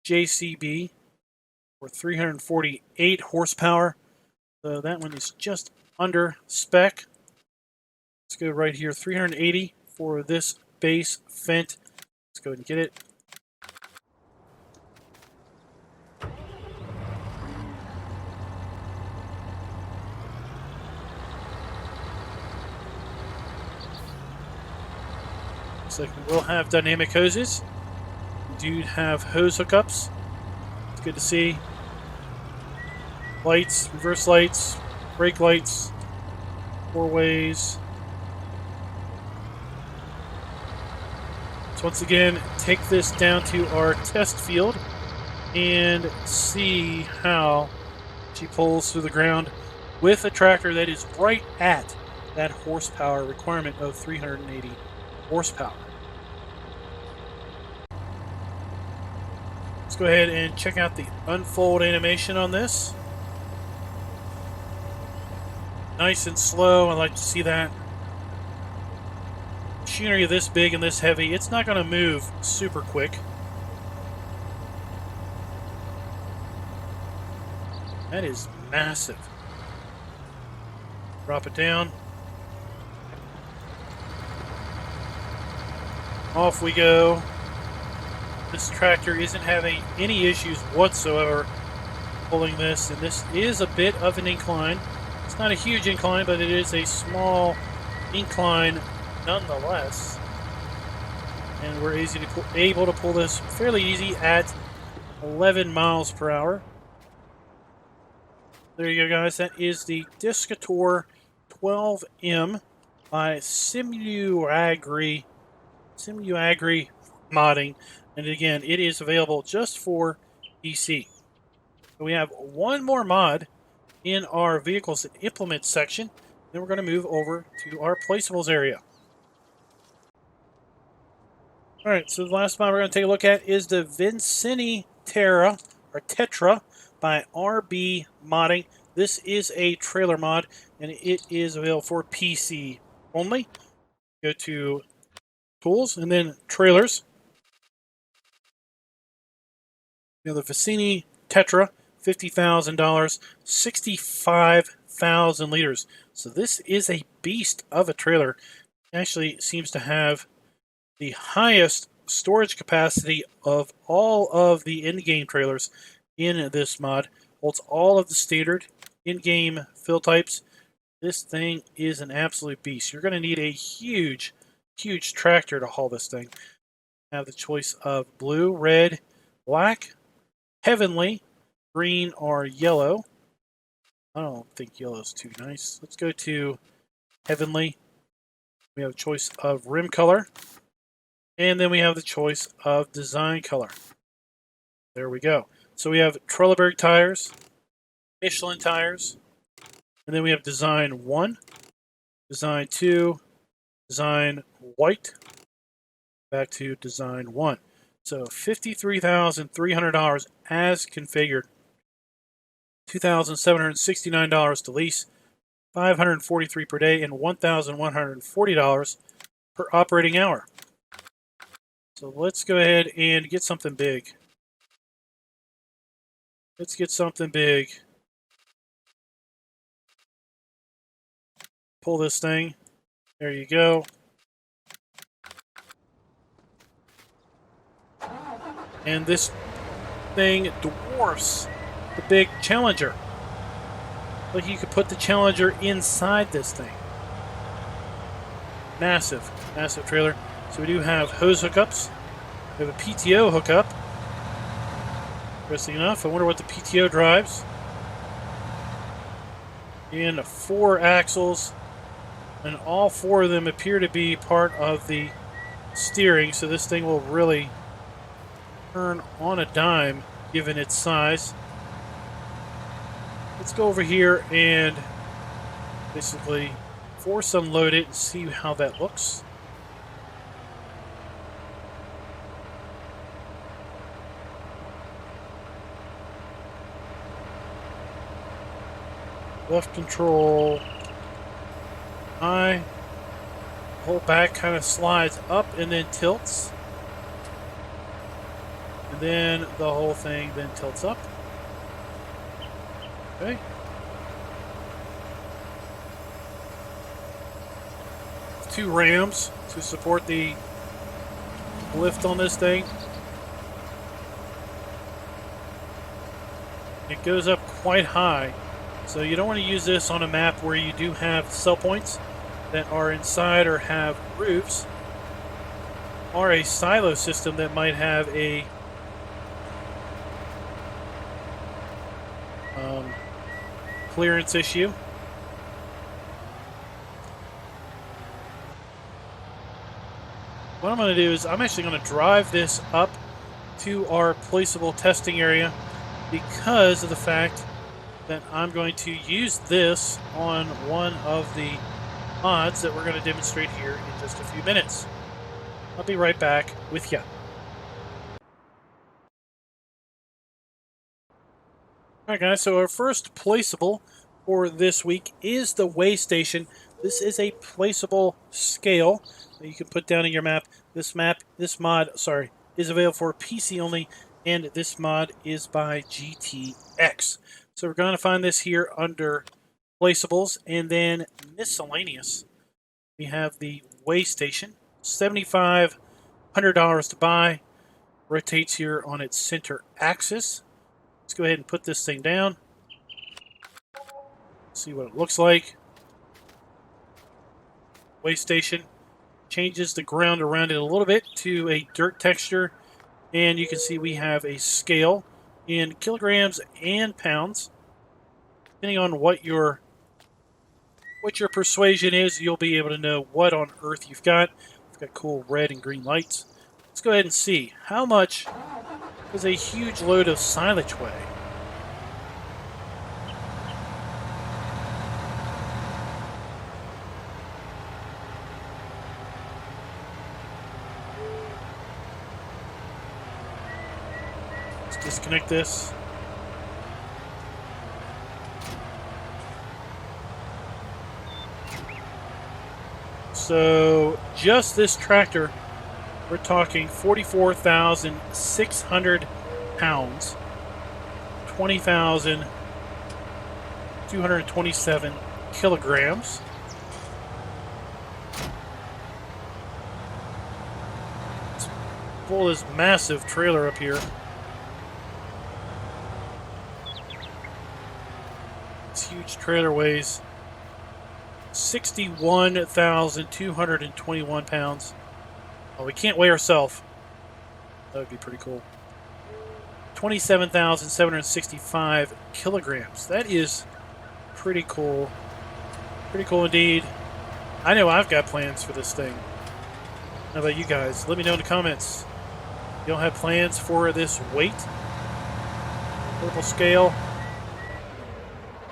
JCB for 348 horsepower. So that one is just under spec. Let's go right here, 380 for this base Fent. Let's go ahead and get it. Looks like we will have dynamic hoses. We do have hose hookups. It's good to see. Lights, reverse lights, brake lights, 4 ways. So once again, take this down to our test field and see how she pulls through the ground with a tractor that is right at that horsepower requirement of 380 horsepower. Let's go ahead and check out the unfold animation on this. Nice and slow. I like to see that. Machinery this big and this heavy, it's not going to move super quick. That is massive. Drop it down. Off we go. This tractor isn't having any issues whatsoever pulling this, and this is a bit of an incline. It's not a huge incline, but it is a small incline nonetheless. And we're able to pull this fairly easy at 11 miles per hour. There you go, guys. That is the Diskator 12M by Simuagri modding. And again, it is available just for PC. So we have one more mod in our vehicles and implements section. Then we're going to move over to our placeables area. All right, so the last mod we're going to take a look at is the Visini Tetra by RB Modding. This is a trailer mod, and it is available for PC only. Go to Tools, and then Trailers. You know, the Visini Tetra, $50,000, 65,000 liters. So this is a beast of a trailer. It actually seems to have the highest storage capacity of all of the in-game trailers in this mod. Holds all of the standard in-game fill types. This thing is an absolute beast. You're going to need a huge, huge tractor to haul this thing. You have the choice of blue, red, black, heavenly, green, or yellow. I don't think yellow is too nice. Let's go to heavenly. We have a choice of rim color. And then we have the choice of design color. There we go. So we have Trelleborg tires, Michelin tires, and then we have design 1, design 2, design white, back to design 1. So $53,300 as configured. $2,769 to lease, $543 per day, and $1,140 per operating hour. So let's go ahead and get something big. Let's get something big. Pull this thing. There you go. And this thing dwarfs the big Challenger. Like you could put the Challenger inside this thing. Massive, massive trailer. So we do have hose hookups. We have a PTO hookup. Interesting enough, I wonder what the PTO drives. And 4 axles. And all 4 of them appear to be part of the steering. So this thing will really turn on a dime given its size. Let's go over here and basically force unload it and see how that looks. Left control I. Whole back kind of slides up and then tilts. And then the whole thing then tilts up. Okay. Two rams to support the lift on this thing. It goes up quite high. So you don't want to use this on a map where you do have cell points that are inside or have roofs, or a silo system that might have a clearance issue. What I'm going to do is I'm actually going to drive this up to our placeable testing area because of the fact that I'm going to use this on one of the mods that we're going to demonstrate here in just a few minutes. I'll be right back with you. Alright guys, so our first placeable for this week is the weigh station. This is a placeable scale that you can put down in your map. This mod, is available for PC only, and this mod is by GTX. So we're going to find this here under placeables, and then miscellaneous. We have the weigh station, $7,500 to buy. Rotates here on its center axis. Let's go ahead and put this thing down. See what it looks like. Weigh station changes the ground around it a little bit to a dirt texture, and you can see we have a scale in kilograms and pounds. Depending on what your persuasion is, you'll be able to know what on earth you've got. We've got cool red and green lights. Let's go ahead and see how much does a huge load of silage weigh. Let's disconnect this. So just this tractor, we're talking 44,600 pounds, 20,227 kilograms. Let's pull this massive trailer up here. This huge trailer weighs 61,221 pounds. Well, we can't weigh ourselves. That would be pretty cool. 27,765 kilograms. That is pretty cool. Pretty cool indeed. I know I've got plans for this thing. How about you guys? Let me know in the comments. You don't have plans for this weight? Portable scale.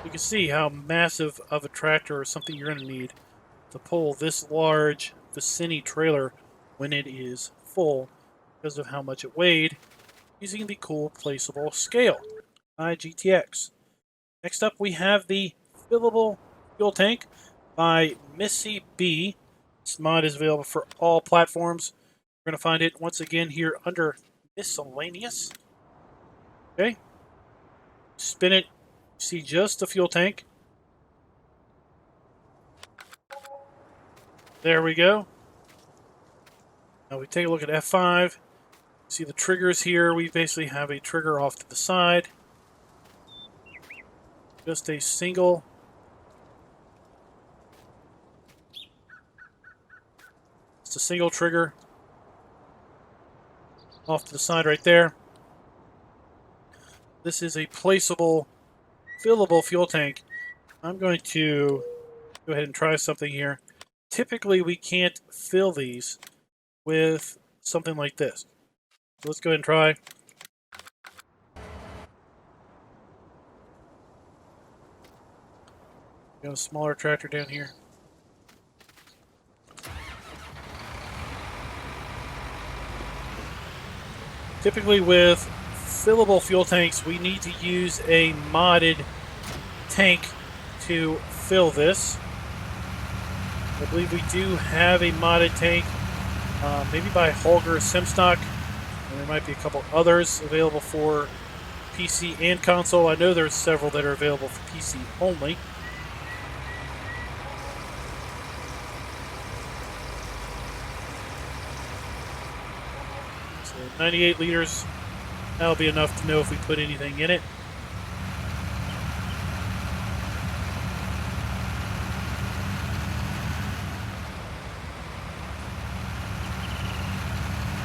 You can see how massive of a tractor or something you're going to need to pull this large Visini trailer when it is full because of how much it weighed using the cool placeable scale by GTX. Next up we have the Fillable Fuel Tank by Missy B. This mod is available for all platforms. We're going to find it once again here under Miscellaneous. Okay. Spin it. See just the fuel tank. There we go. Now we take a look at F5. See the triggers here. We basically have a trigger off to the side. Just a single. It's a single trigger off to the side right there. This is a placeable fillable fuel tank. I'm going to go ahead and try something here. Typically, we can't fill these with something like this. So let's go ahead and try. Got a smaller tractor down here. Typically with fillable fuel tanks, we need to use a modded tank to fill this. I believe we do have a modded tank, maybe by Holger Simstock, and there might be a couple others available for PC and console. I know there's several that are available for PC only. So 98 liters. That'll be enough to know if we put anything in it.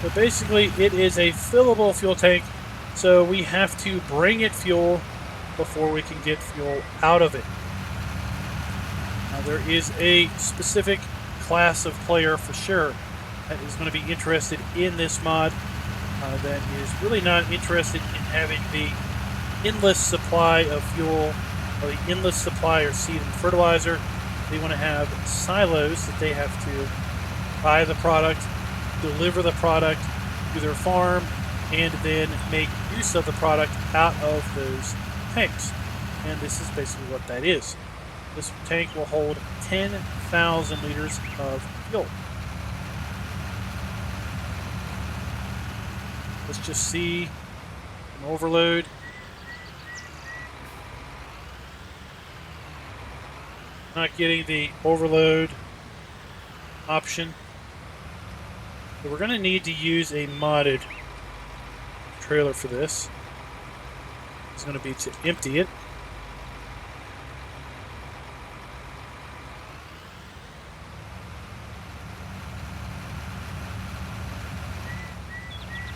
So basically, it is a fillable fuel tank, so we have to bring it fuel before we can get fuel out of it. Now, there is a specific class of player for sure that is going to be interested in this mod. That is really not interested in having the endless supply of fuel or the endless supply of seed and fertilizer. They want to have silos that they have to buy the product, deliver the product to their farm, and then make use of the product out of those tanks. And this is basically what that is. This tank will hold 10,000 liters of fuel. Let's just see an overload. Not getting the overload option. So we're going to need to use a modded trailer for this. is going to be to empty it.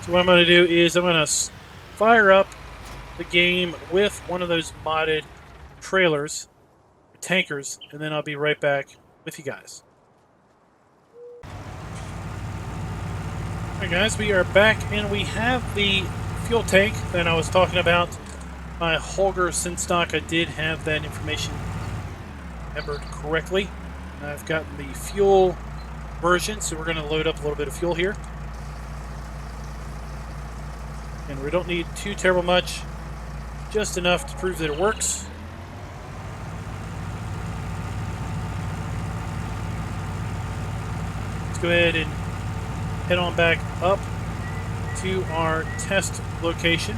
So what I'm going to do is I'm going to fire up the game with one of those modded trailers, tankers, and then I'll be right back with you guys. Alright guys, we are back and we have the fuel tank that I was talking about by Holger Sinstock. I did have that information remembered correctly. I've gotten the fuel version, so we're going to load up a little bit of fuel here. And we don't need too terrible much, just enough to prove that it works. Let's go ahead and head on back up to our test location.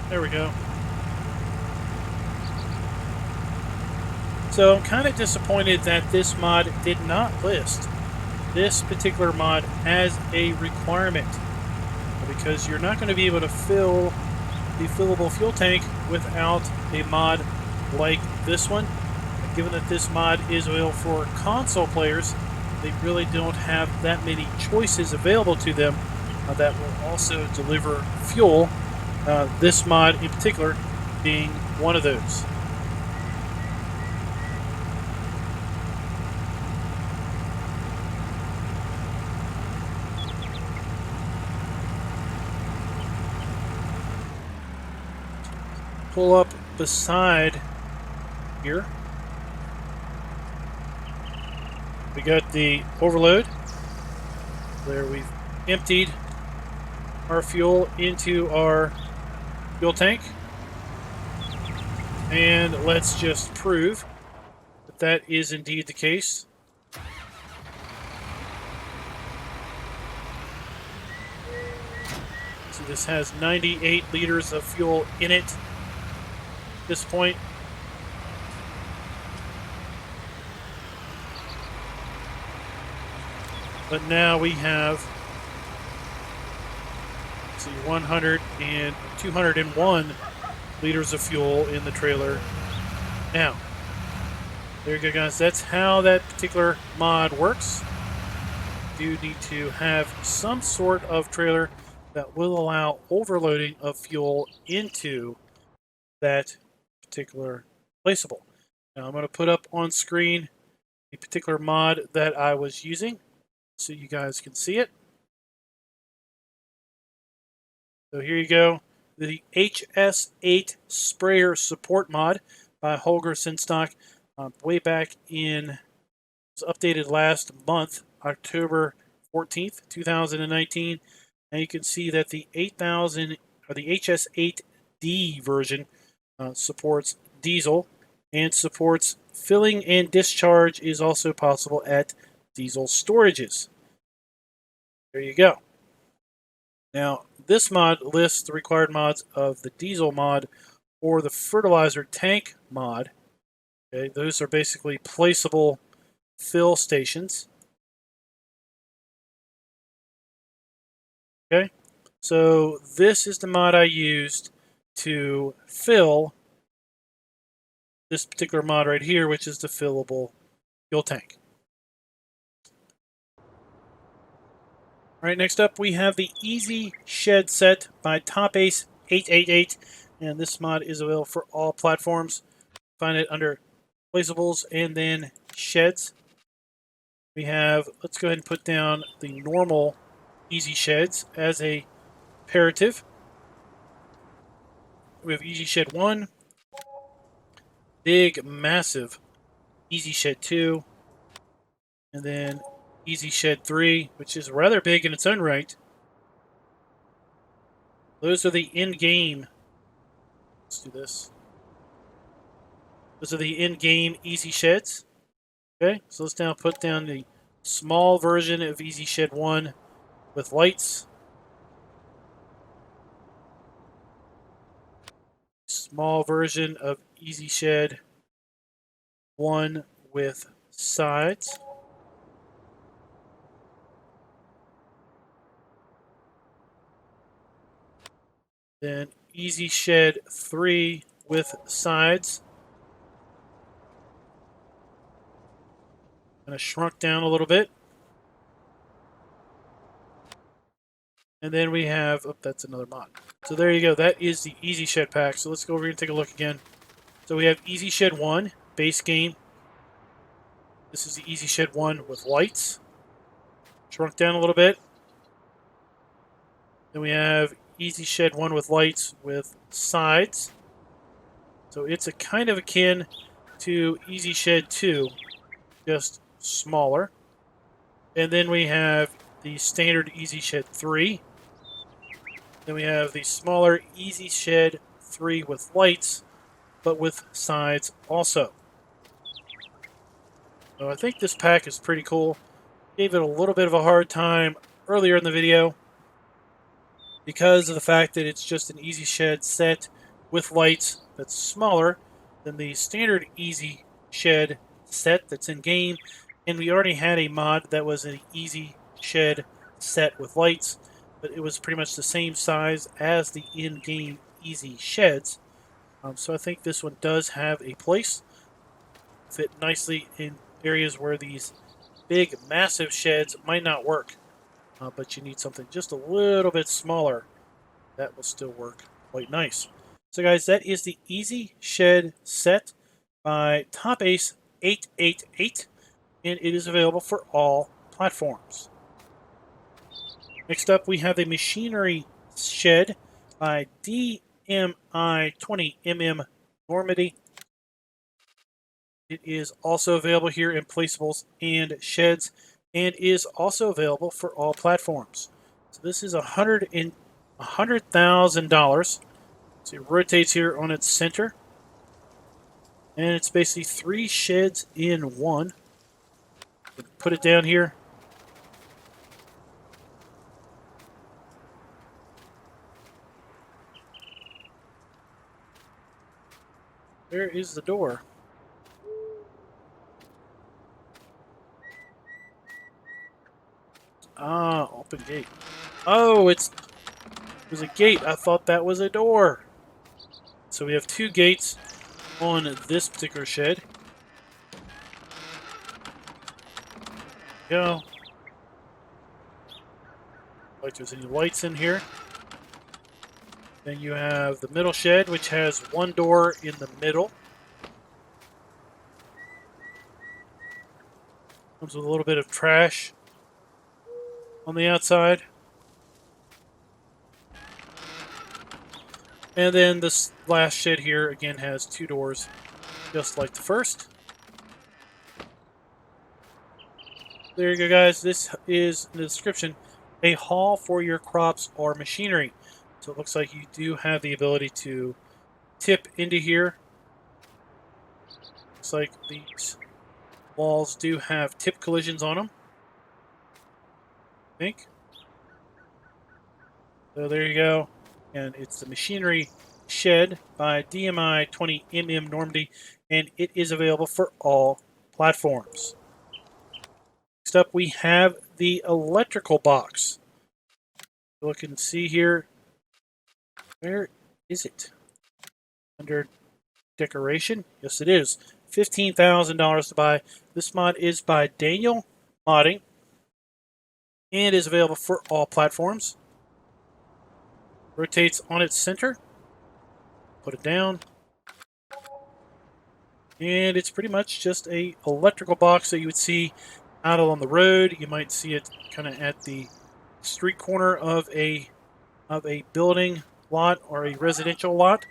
There we go. So I'm kind of disappointed that this mod did not list this particular mod as a requirement, because you're not going to be able to fill the fillable fuel tank without a mod like this one. Given that this mod is available for console players, they really don't have that many choices available to them that will also deliver fuel. This mod in particular being one of those. Pull up beside here. We got the overload where we've emptied our fuel into our fuel tank. And let's just prove that that is indeed the case. So this has 98 liters of fuel in it at this point. But now we have, let's see, 100 and 201 liters of fuel in the trailer now. There you go, guys. That's how that particular mod works. You do need to have some sort of trailer that will allow overloading of fuel into that particular placeable. Now I'm going to put up on screen the particular mod that I was using, so you guys can see it. So here you go, the HS8 sprayer support mod by Holger Sinstock, way back in, it was updated last month, October 14th, 2019. And you can see that the 8000 or the HS8D version supports diesel and supports filling and discharge is also possible at diesel storages. There you go. Now, this mod lists the required mods of the diesel mod or the fertilizer tank mod. Okay, those are basically placeable fill stations. Okay, so this is the mod I used to fill this particular mod right here, which is the fillable fuel tank. All right, next up we have the EasyShed Set by Topace 888, and this mod is available for all platforms. Find it under placeables and then sheds. We have, let's go ahead and put down the normal EasySheds as a imperative. We have EasyShed 1, big, massive EasyShed 2, and then EasyShed 3, which is rather big in its own right. Those are the in-game. Let's do this. Those are the in-game EasySheds. Okay, so let's now put down the small version of EasyShed 1 with lights. Small version of EasyShed 1 with sides. Then EasyShed 3 with sides. Kind of shrunk down a little bit. And then we have, oh, that's another mod. So there you go. That is the EasyShed pack. So let's go over here and take a look again. So we have EasyShed 1, base game. This is the EasyShed 1 with lights. Shrunk down a little bit. Then we have EasyShed 1 with lights with sides. So it's a kind of akin to EasyShed 2, just smaller. And then we have the standard EasyShed 3. Then we have the smaller EasyShed 3 with lights, but with sides also. So I think this pack is pretty cool. Gave it a little bit of a hard time earlier in the video because of the fact that it's just an EasyShed set with lights that's smaller than the standard EasyShed set that's in game. And we already had a mod that was an EasyShed set with lights, but it was pretty much the same size as the in-game EasySheds. So I think this one does have a place. Fit nicely in areas where these big, massive sheds might not work. But you need something just a little bit smaller. That will still work quite nice. So guys, that is the EasyShed Set by Top Ace 888. And it is available for all platforms. Next up, we have the Machinery Shed by DMI20mm Normandy. It is also available here in placeables and sheds, and is also available for all platforms. So this is $100,000. So it rotates here on its center, and it's basically 3 sheds in one. Put it down here. Where is the door? Ah, open gate. Oh, it was a gate. I thought that was a door. So we have 2 gates on this particular shed. Go. Like there's any lights in here. Then you have the middle shed, which has 1 door in the middle. Comes with a little bit of trash on the outside. And then this last shed here, again, has 2 doors, just like the first. There you go, guys. This is in the description, a haul for your crops or machinery. So it looks like you do have the ability to tip into here. Looks like these walls do have tip collisions on them, I think. So there you go. And it's the Machinery Shed by DMI20mm Normandy, and it is available for all platforms. Next up, we have the electrical box. Look and see here. Where is it? Under decoration? Yes, it is. $15,000 to buy. This mod is by Daniel Modding and is available for all platforms. Rotates on its center. Put it down. And it's pretty much just a electrical box that you would see out on the road. You might see it kind of at the street corner of a building lot or a residential lot.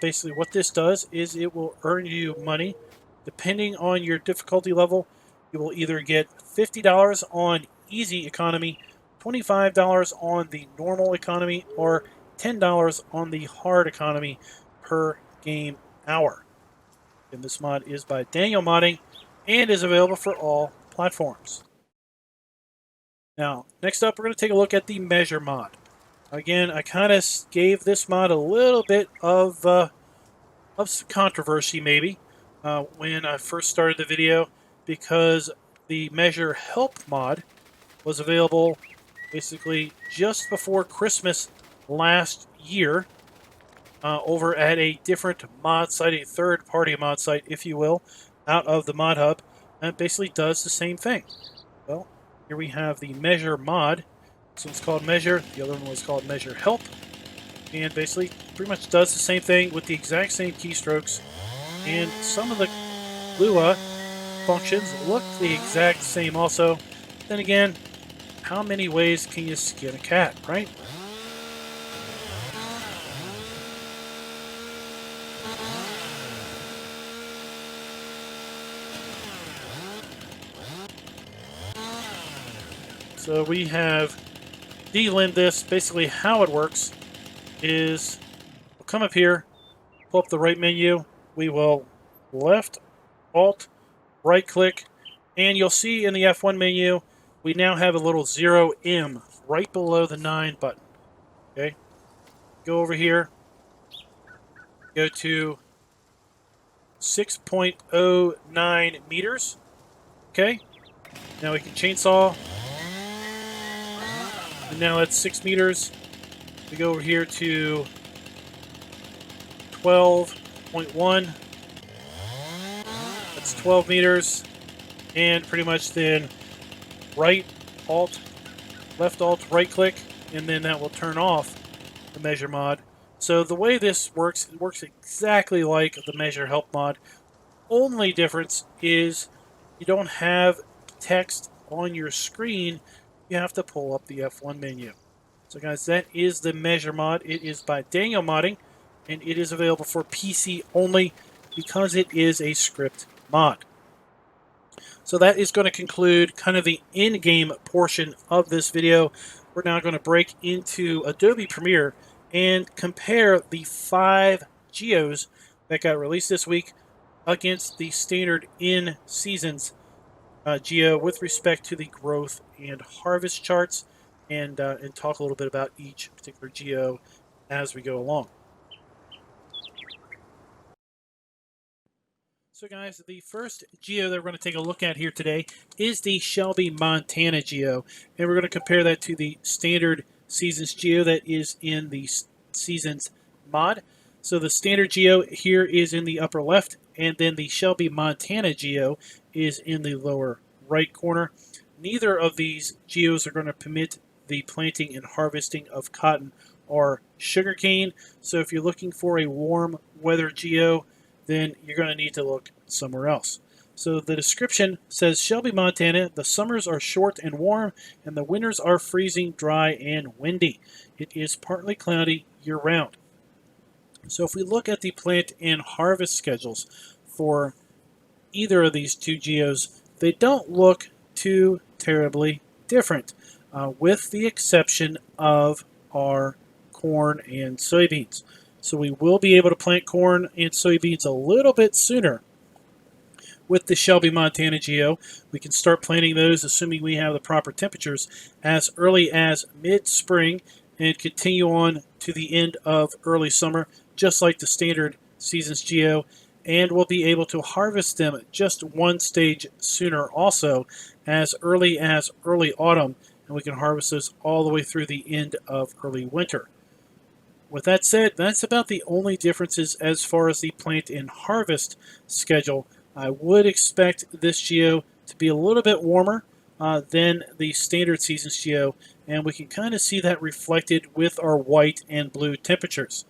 Basically what this does is it will earn you money. Depending on your difficulty level, you will either get $50 on easy economy, $25 on the normal economy, or $10 on the hard economy per game hour. And this mod is by Daniel Modding and is available for all platforms. Now, next up, we're going to take a look at the Measure mod. Again, I kind of gave this mod a little bit of some controversy, maybe, when I first started the video, because the Measure Help mod was available basically just before Christmas last year over at a different mod site, a third-party mod site, if you will, out of the mod hub, and it basically does the same thing. Well, here we have the measure mod. This one's called measure, the other one was called measure help, and basically pretty much does the same thing with the exact same keystrokes, and some of the Lua functions look the exact same also. Then again, how many ways can you skin a cat, right? So we have delimbed this. Basically how it works is we'll come up here, pull up the right menu, we will left, alt, right click, and you'll see in the F1 menu, we now have a little 0M right below the 9 button. Okay, go over here, go to 6.09 meters. Okay, now we can chainsaw. And now that's 6 meters. We go over here to 12.1. That's 12 meters. And pretty much then right alt, left alt, right click, and then that will turn off the measure mod. So the way this works, it works exactly like the measure help mod. Only difference is you don't have text on your screen. You have to pull up the F1 menu. So guys, that is the measure mod. It is by Daniel Modding, and it is available for PC only because it is a script mod. So that is going to conclude kind of the in-game portion of this video. We're now going to break into Adobe Premiere and compare the 5 geos that got released this week against the standard in-seasons geo with respect to the growth and harvest charts, and talk a little bit about each particular geo as we go along. So guys, the first geo that we're going to take a look at here today is the Shelby, Montana geo, and we're going to compare that to the standard seasons geo that is in the seasons mod. So the standard geo here is in the upper left, and then the Shelby, Montana geo is in the lower right corner. Neither of these geos are going to permit the planting and harvesting of cotton or sugarcane. So if you're looking for a warm weather geo, then you're going to need to look somewhere else. So the description says, Shelby, Montana, the summers are short and warm, and the winters are freezing, dry, and windy. It is partly cloudy year-round. So if we look at the plant and harvest schedules for either of these two geos, they don't look too terribly different, with the exception of our corn and soybeans. So we will be able to plant corn and soybeans a little bit sooner with the Shelby, Montana geo. We can start planting those, assuming we have the proper temperatures, as early as mid-spring and continue on to the end of early summer, just like the standard seasons geo, and we'll be able to harvest them just one stage sooner also, as early autumn, and we can harvest those all the way through the end of early winter. With that said, that's about the only differences as far as the plant and harvest schedule. I would expect this geo to be a little bit warmer than the standard seasons geo, and we can kind of see that reflected with our white and blue temperatures.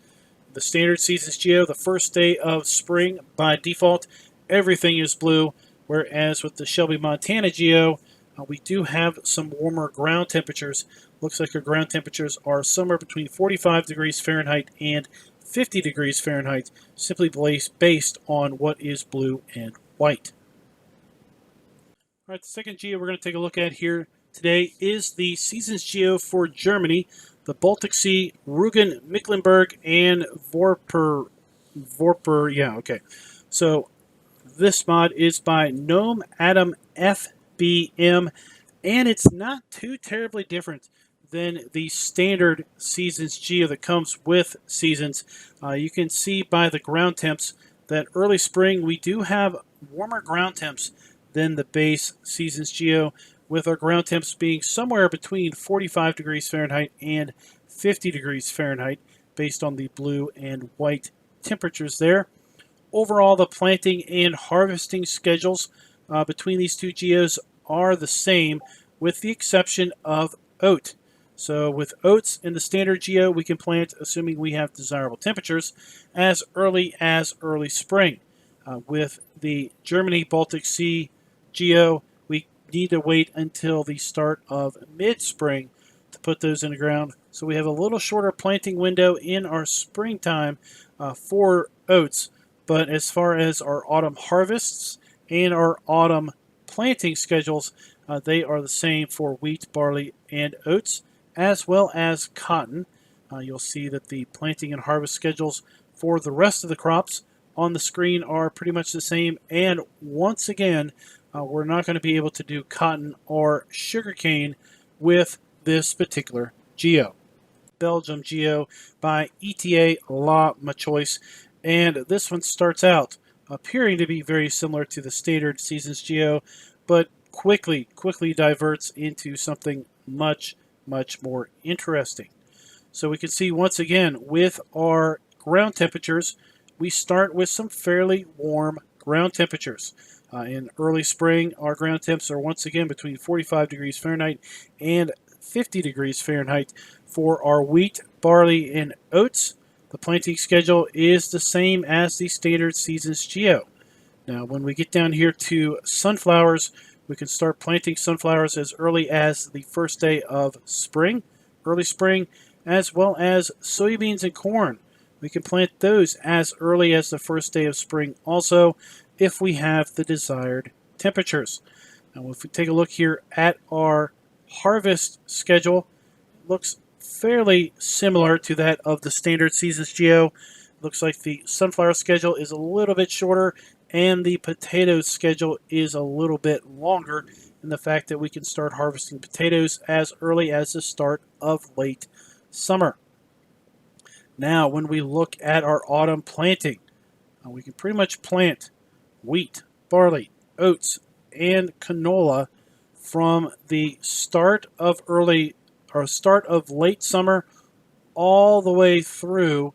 The standard seasons geo, the first day of spring, by default, everything is blue, whereas with the Shelby, Montana geo, we do have some warmer ground temperatures. Looks like our ground temperatures are somewhere between 45 degrees Fahrenheit and 50 degrees Fahrenheit, simply based on what is blue and white. All right, the second geo we're going to take a look at here today is the seasons geo for Germany, the Baltic Sea, Rügen, Mecklenburg, and Vorpommern. Yeah, okay. So this mod is by Gnome Adam FBM, and it's not too terribly different than the standard seasons geo that comes with seasons. You can see by the ground temps that early spring we do have warmer ground temps than the base seasons geo, with our ground temps being somewhere between 45 degrees Fahrenheit and 50 degrees Fahrenheit. based on the blue and white temperatures there. Overall, the planting and harvesting schedules between these two geos are the same, with the exception of oat. So with oats in the standard geo, we can plant, assuming we have desirable temperatures, as early spring. With the Germany Baltic Sea geo, we need to wait until the start of mid-spring to put those in the ground. So we have a little shorter planting window in our springtime for oats. But as far as our autumn harvests and our autumn planting schedules, they are the same for wheat, barley, and oats, as well as cotton. You'll see that the planting and harvest schedules for the rest of the crops on the screen are pretty much the same. And once again, we're not going to be able to do cotton or sugarcane with this particular geo. Belgium geo by ETA La Choice. And this one starts out appearing to be very similar to the standard seasons geo, but quickly diverts into something much more interesting. So we can see once again with our ground temperatures, we start with some fairly warm ground temperatures. In early spring, our ground temps are once again between 45 degrees Fahrenheit and 50 degrees Fahrenheit for our wheat, barley, and oats. The planting schedule is the same as the standard seasons geo. Now, when we get down here to sunflowers, we can start planting sunflowers as early as the first day of spring, early spring, as well as soybeans and corn. We can plant those as early as the first day of spring also, if we have the desired temperatures. Now, if we take a look here at our harvest schedule, it looks fairly similar to that of the standard seasons geo. Looks like the sunflower schedule is a little bit shorter and the potato schedule is a little bit longer in the fact that we can start harvesting potatoes as early as the start of late summer. Now, when we look at our autumn planting, we can pretty much plant wheat, barley, oats, and canola from the start of late summer all the way through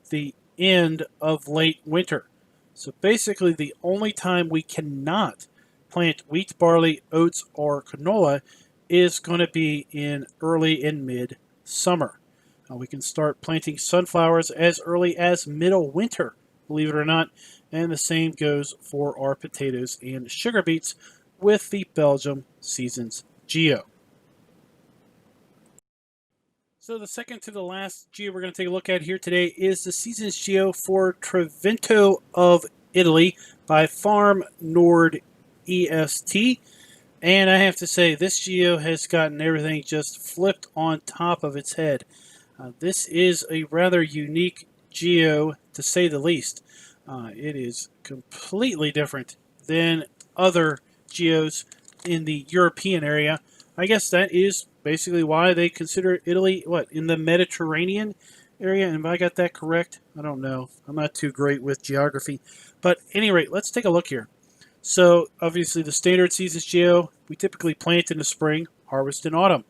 the end of late winter. So basically the only time we cannot plant wheat, barley, oats, or canola is going to be in early and mid summer. We can start planting sunflowers as early as middle winter, believe it or not, and the same goes for our potatoes and sugar beets with the Belgium seasons geo. So the second to the last geo we're going to take a look at here today is the seasons geo for Triveneto of Italy by Farm Nord EST. And I have to say, this geo has gotten everything just flipped on top of its head. This is a rather unique geo, to say the least. It is completely different than other geos in the European area. I guess that is basically why they consider Italy, in the Mediterranean area? And if I got that correct, I don't know. I'm not too great with geography. But at any rate, let's take a look here. So, obviously, the standard seasons geo, we typically plant in the spring, harvest in autumn.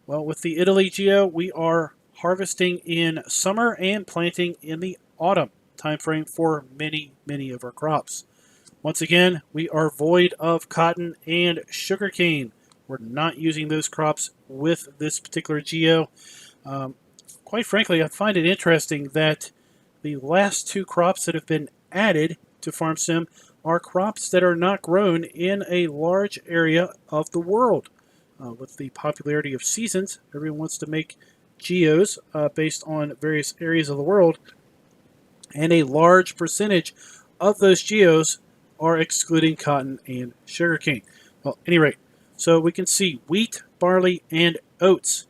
Well, with the Italy geo, we are harvesting in summer and planting in the autumn time frame for many of our crops. Once again, we are void of cotton and sugarcane. We're not using those crops with this particular geo. Quite frankly, I find it interesting that the last two crops that have been added to FarmSim are crops that are not grown in a large area of the world. With the popularity of seasons, everyone wants to make geos based on various areas of the world, and a large percentage of those geos are excluding cotton and sugarcane. Well, at any rate, so we can see wheat, barley, and oats.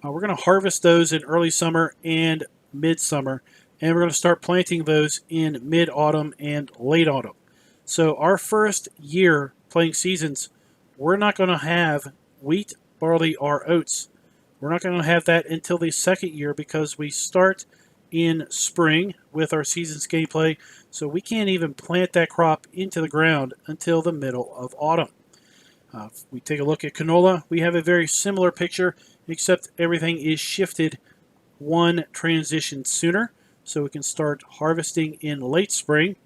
We're going to harvest those in early summer and midsummer, and we're going to start planting those in mid-autumn and late autumn. So our first year playing seasons, we're not going to have wheat, barley, or oats. We're not going to have that until the second year because we start in spring with our seasons gameplay, so we can't even plant that crop into the ground until the middle of autumn. If we take a look at canola, we have a very similar picture, except everything is shifted one transition sooner, so we can start harvesting in late spring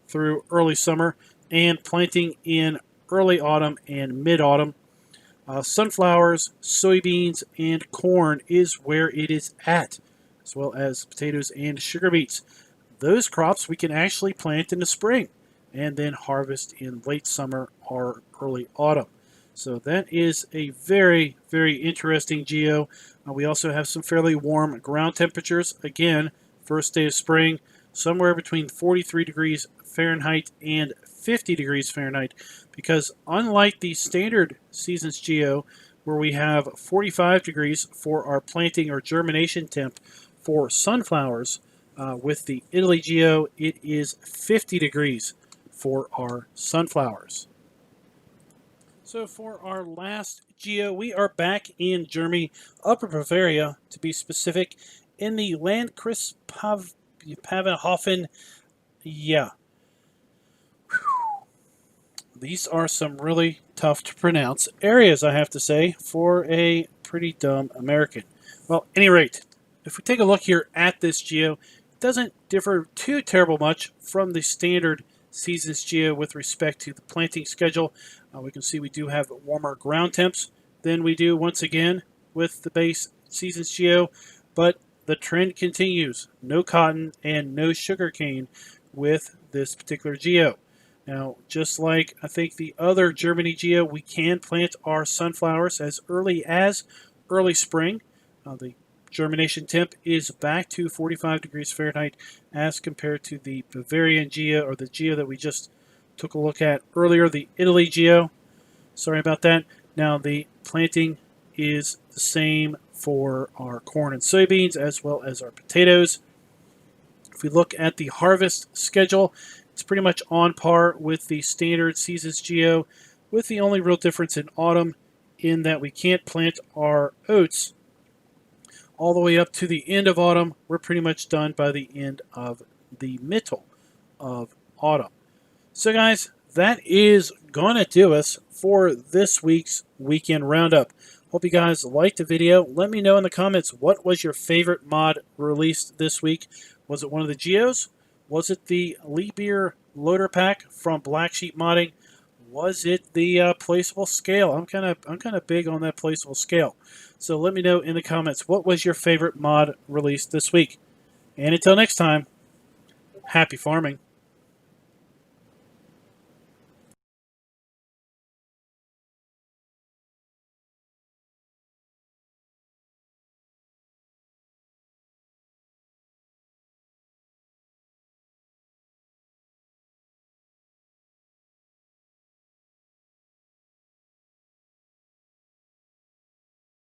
through early summer and planting in early autumn and mid-autumn. Sunflowers, soybeans, and corn is where it is at, as well as potatoes and sugar beets. Those crops we can actually plant in the spring and then harvest in late summer or early autumn. So that is a very, very interesting geo. We also have some fairly warm ground temperatures. Again, first day of spring, somewhere between 43 degrees Fahrenheit and 50 degrees Fahrenheit, because unlike the standard seasons geo, where we have 45 degrees for our planting or germination temp for sunflowers, with the Italy geo, it is 50 degrees for our sunflowers. So for our last geo, we are back in Germany, Upper Bavaria, to be specific, in the Landkreis Pfaffenhofen. Yeah. These are some really tough to pronounce areas, I have to say, for a pretty dumb American. Well, at any rate, if we take a look here at this geo, it doesn't differ too terrible much from the standard seasons geo with respect to the planting schedule. We can see we do have warmer ground temps than we do, once again, with the base seasons geo, but the trend continues. No cotton and no sugarcane with this particular geo. Now, just like I think the other Germany geo, we can plant our sunflowers as early spring. The germination temp is back to 45 degrees Fahrenheit as compared to the Bavarian geo, or the geo that we just took a look at earlier, the Italy geo. Sorry about that. Now, the planting is the same for our corn and soybeans as well as our potatoes. If we look at the harvest schedule, it's pretty much on par with the standard seasons geo, with the only real difference in autumn in that we can't plant our oats all the way up to the end of autumn. We're pretty much done by the end of the middle of autumn. So guys, that is going to do us for this week's Weekend Roundup. Hope you guys liked the video. Let me know in the comments, what was your favorite mod released this week? Was it one of the geos? Was it the Liebherr loader pack from Black Sheep Modding? Was it the placeable scale? I'm kind of big on that placeable scale. So let me know in the comments, what was your favorite mod released this week? And until next time, happy farming.